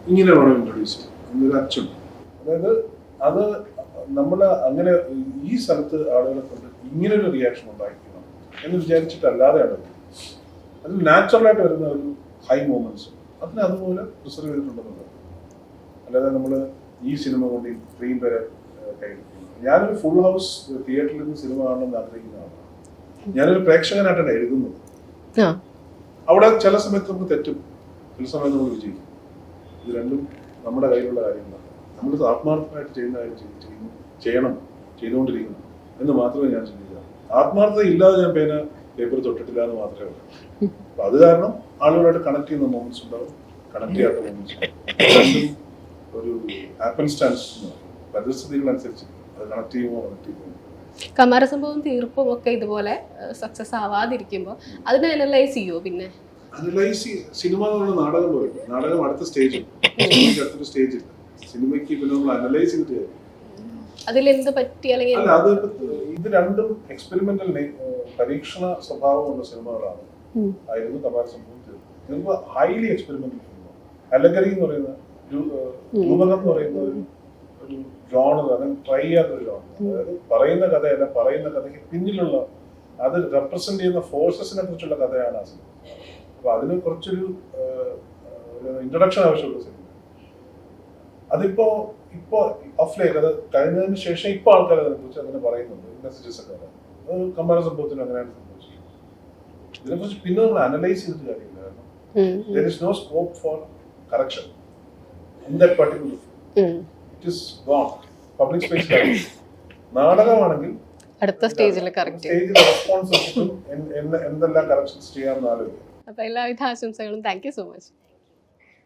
ഇങ്ങനെ വേണം ഇൻട്രൊഡ്യൂസ് ചെയ്യാൻ എന്നൊരു അച്ചുണ്ട്. അതായത് അത് നമ്മൾ അങ്ങനെ ഈ സ്ഥലത്ത് ആളുകളെ കൊണ്ട് ഇങ്ങനൊരു റിയാക്ഷൻ ഉണ്ടായിരിക്കണം എന്ന് വിചാരിച്ചിട്ടല്ലാതെയാണ് അത് നാച്ചുറലായിട്ട് വരുന്ന ഒരു ഹൈ മൂമെന്റ്സ് അതിന് അതുപോലെ റിസർവ് ചെയ്തിട്ടുണ്ടെന്നുള്ളത്. അല്ലാതെ നമ്മൾ ഈ സിനിമ കൊണ്ട് ഇത്രയും പേരെ കഴിക്കും. ഞാനൊരു ഫുൾ ഹൗസ് തിയേറ്ററിൽ നിന്ന് സിനിമ കാണണമെന്ന് ആഗ്രഹിക്കുന്ന ആളാണ്. ഞാനൊരു പ്രേക്ഷകനായിട്ടാണ് എഴുതുന്നത്. അവിടെ ചില സമയത്ത് നമുക്ക് തെറ്റും, ചില സമയത്ത് നമ്മൾ വിജയിക്കും. ഇത് രണ്ടും നമ്മുടെ കയ്യിലുള്ള കാര്യങ്ങളാണ്. നമ്മൾ ആത്മാർത്ഥമായിട്ട് ചെയ്യുന്ന കാര്യം ചെയ്യണം, ചെയ്തുകൊണ്ടിരിക്കണം എന്ന് മാത്രമേ ഞാൻ ചിന്തിക്കുക. ആത്മാർത്ഥത ഇല്ലാതെ ഞാൻ പേപ്പർ തൊട്ടിട്ടില്ല എന്ന് മാത്രമേ ഉള്ളൂ. അപ്പൊ അത് കാരണം ആളുകളായിട്ട് കണക്ട് ചെയ്യുന്ന മൊമെന്റ്സ് ഉണ്ടാവും, കണക്ട് ചെയ്യാത്ത മൊമെന്റ്സ് ഉണ്ടാവും. ഒരു ആപ്പൻസ്റ്റാൻസ് പരിസ്ഥിതികളനുസരിച്ച് അത് കണക്ട് ചെയ്യുമ്പോൾ കണക്ട് ചെയ്യുമ്പോൾ. കമാര സംഭവം തീർപ്പും ഒക്കെ ഇതുപോലെ സക്സസ് ആവാതിരിക്കുമ്പോൾ അതിനെ അനലൈസ് ചെയ്യുമോ? പിന്നെ അനലൈസ് സിനിമ നാടകം പോലെ, നാടകം അടുത്ത സ്റ്റേജിൽ, സിനിമയ്ക്ക് അടുത്തൊരു സ്റ്റേജിൽ, സിനിമയ്ക്ക് പിന്നെ നമ്മൾ അനലൈസ് ചെയ്തിട്ട് അതിലെന്ത് പറ്റി അല്ലെങ്കിൽ അല്ല, അത് ഇത് രണ്ടും എക്സ്പെരിമെന്റൽ പരീക്ഷണ സ്വഭാവമുള്ള സിനിമകളാണ് ആയിരുന്നു കമാര സംഭവം. ചിലപ്പോൾ ഹൈലി എക്സ്പെരിമെന്റൽ സിനിമ. അലഗറി എന്ന് പറയുന്ന രൂപകം എന്ന് പറയുന്ന ഒരു ജോണർ, അങ്ങനെ ട്രൈ ചെയ്യാത്തൊരു ജോണർ. അതായത് പറയുന്ന കഥയല്ല, പറയുന്ന കഥയ്ക്ക് പിന്നിലുള്ള അത് റെപ്രസെന്റ് ചെയ്യുന്ന ഫോഴ്സസിനെ കുറിച്ചുള്ള കഥയാണ് ആ സിനിമ. അപ്പൊ അതിന് കുറച്ചൊരു ഇൻട്രൊഡക്ഷൻ ആവശ്യമുള്ള സിനിമ. അതിപ്പോ ഓഫ് ലൈറ്റ് അത് കഴിഞ്ഞതിന് ശേഷം ഇപ്പൊ ആൾക്കാർ അതിനെ കുറിച്ച് അങ്ങനെ പറയുന്നുണ്ട്, മെസ്സേജസ് ഒക്കെ വരാം. അത് കമ്പാര സംഭവത്തിന് അങ്ങനെയാണ് സംഭവിച്ചത്. ഇതിനെക്കുറിച്ച് പിന്നെ നമ്മൾ അനലൈസ് ചെയ്തിട്ട് കാര്യമില്ല. കാരണം there is no scope for correction in that particular field. It is gone. Public space നാടകമാണെങ്കിൽ അടുത്ത സ്റ്റേജിൽ കറക്റ്റ് റെസ്പോൺസ് എന്തെല്ലാം കറക്ഷൻസ് ചെയ്യാമെന്ന് ആലോചിക്കും. അപ്പോൾ എല്ലാവിധ ആശംസകളും. Thank you so much.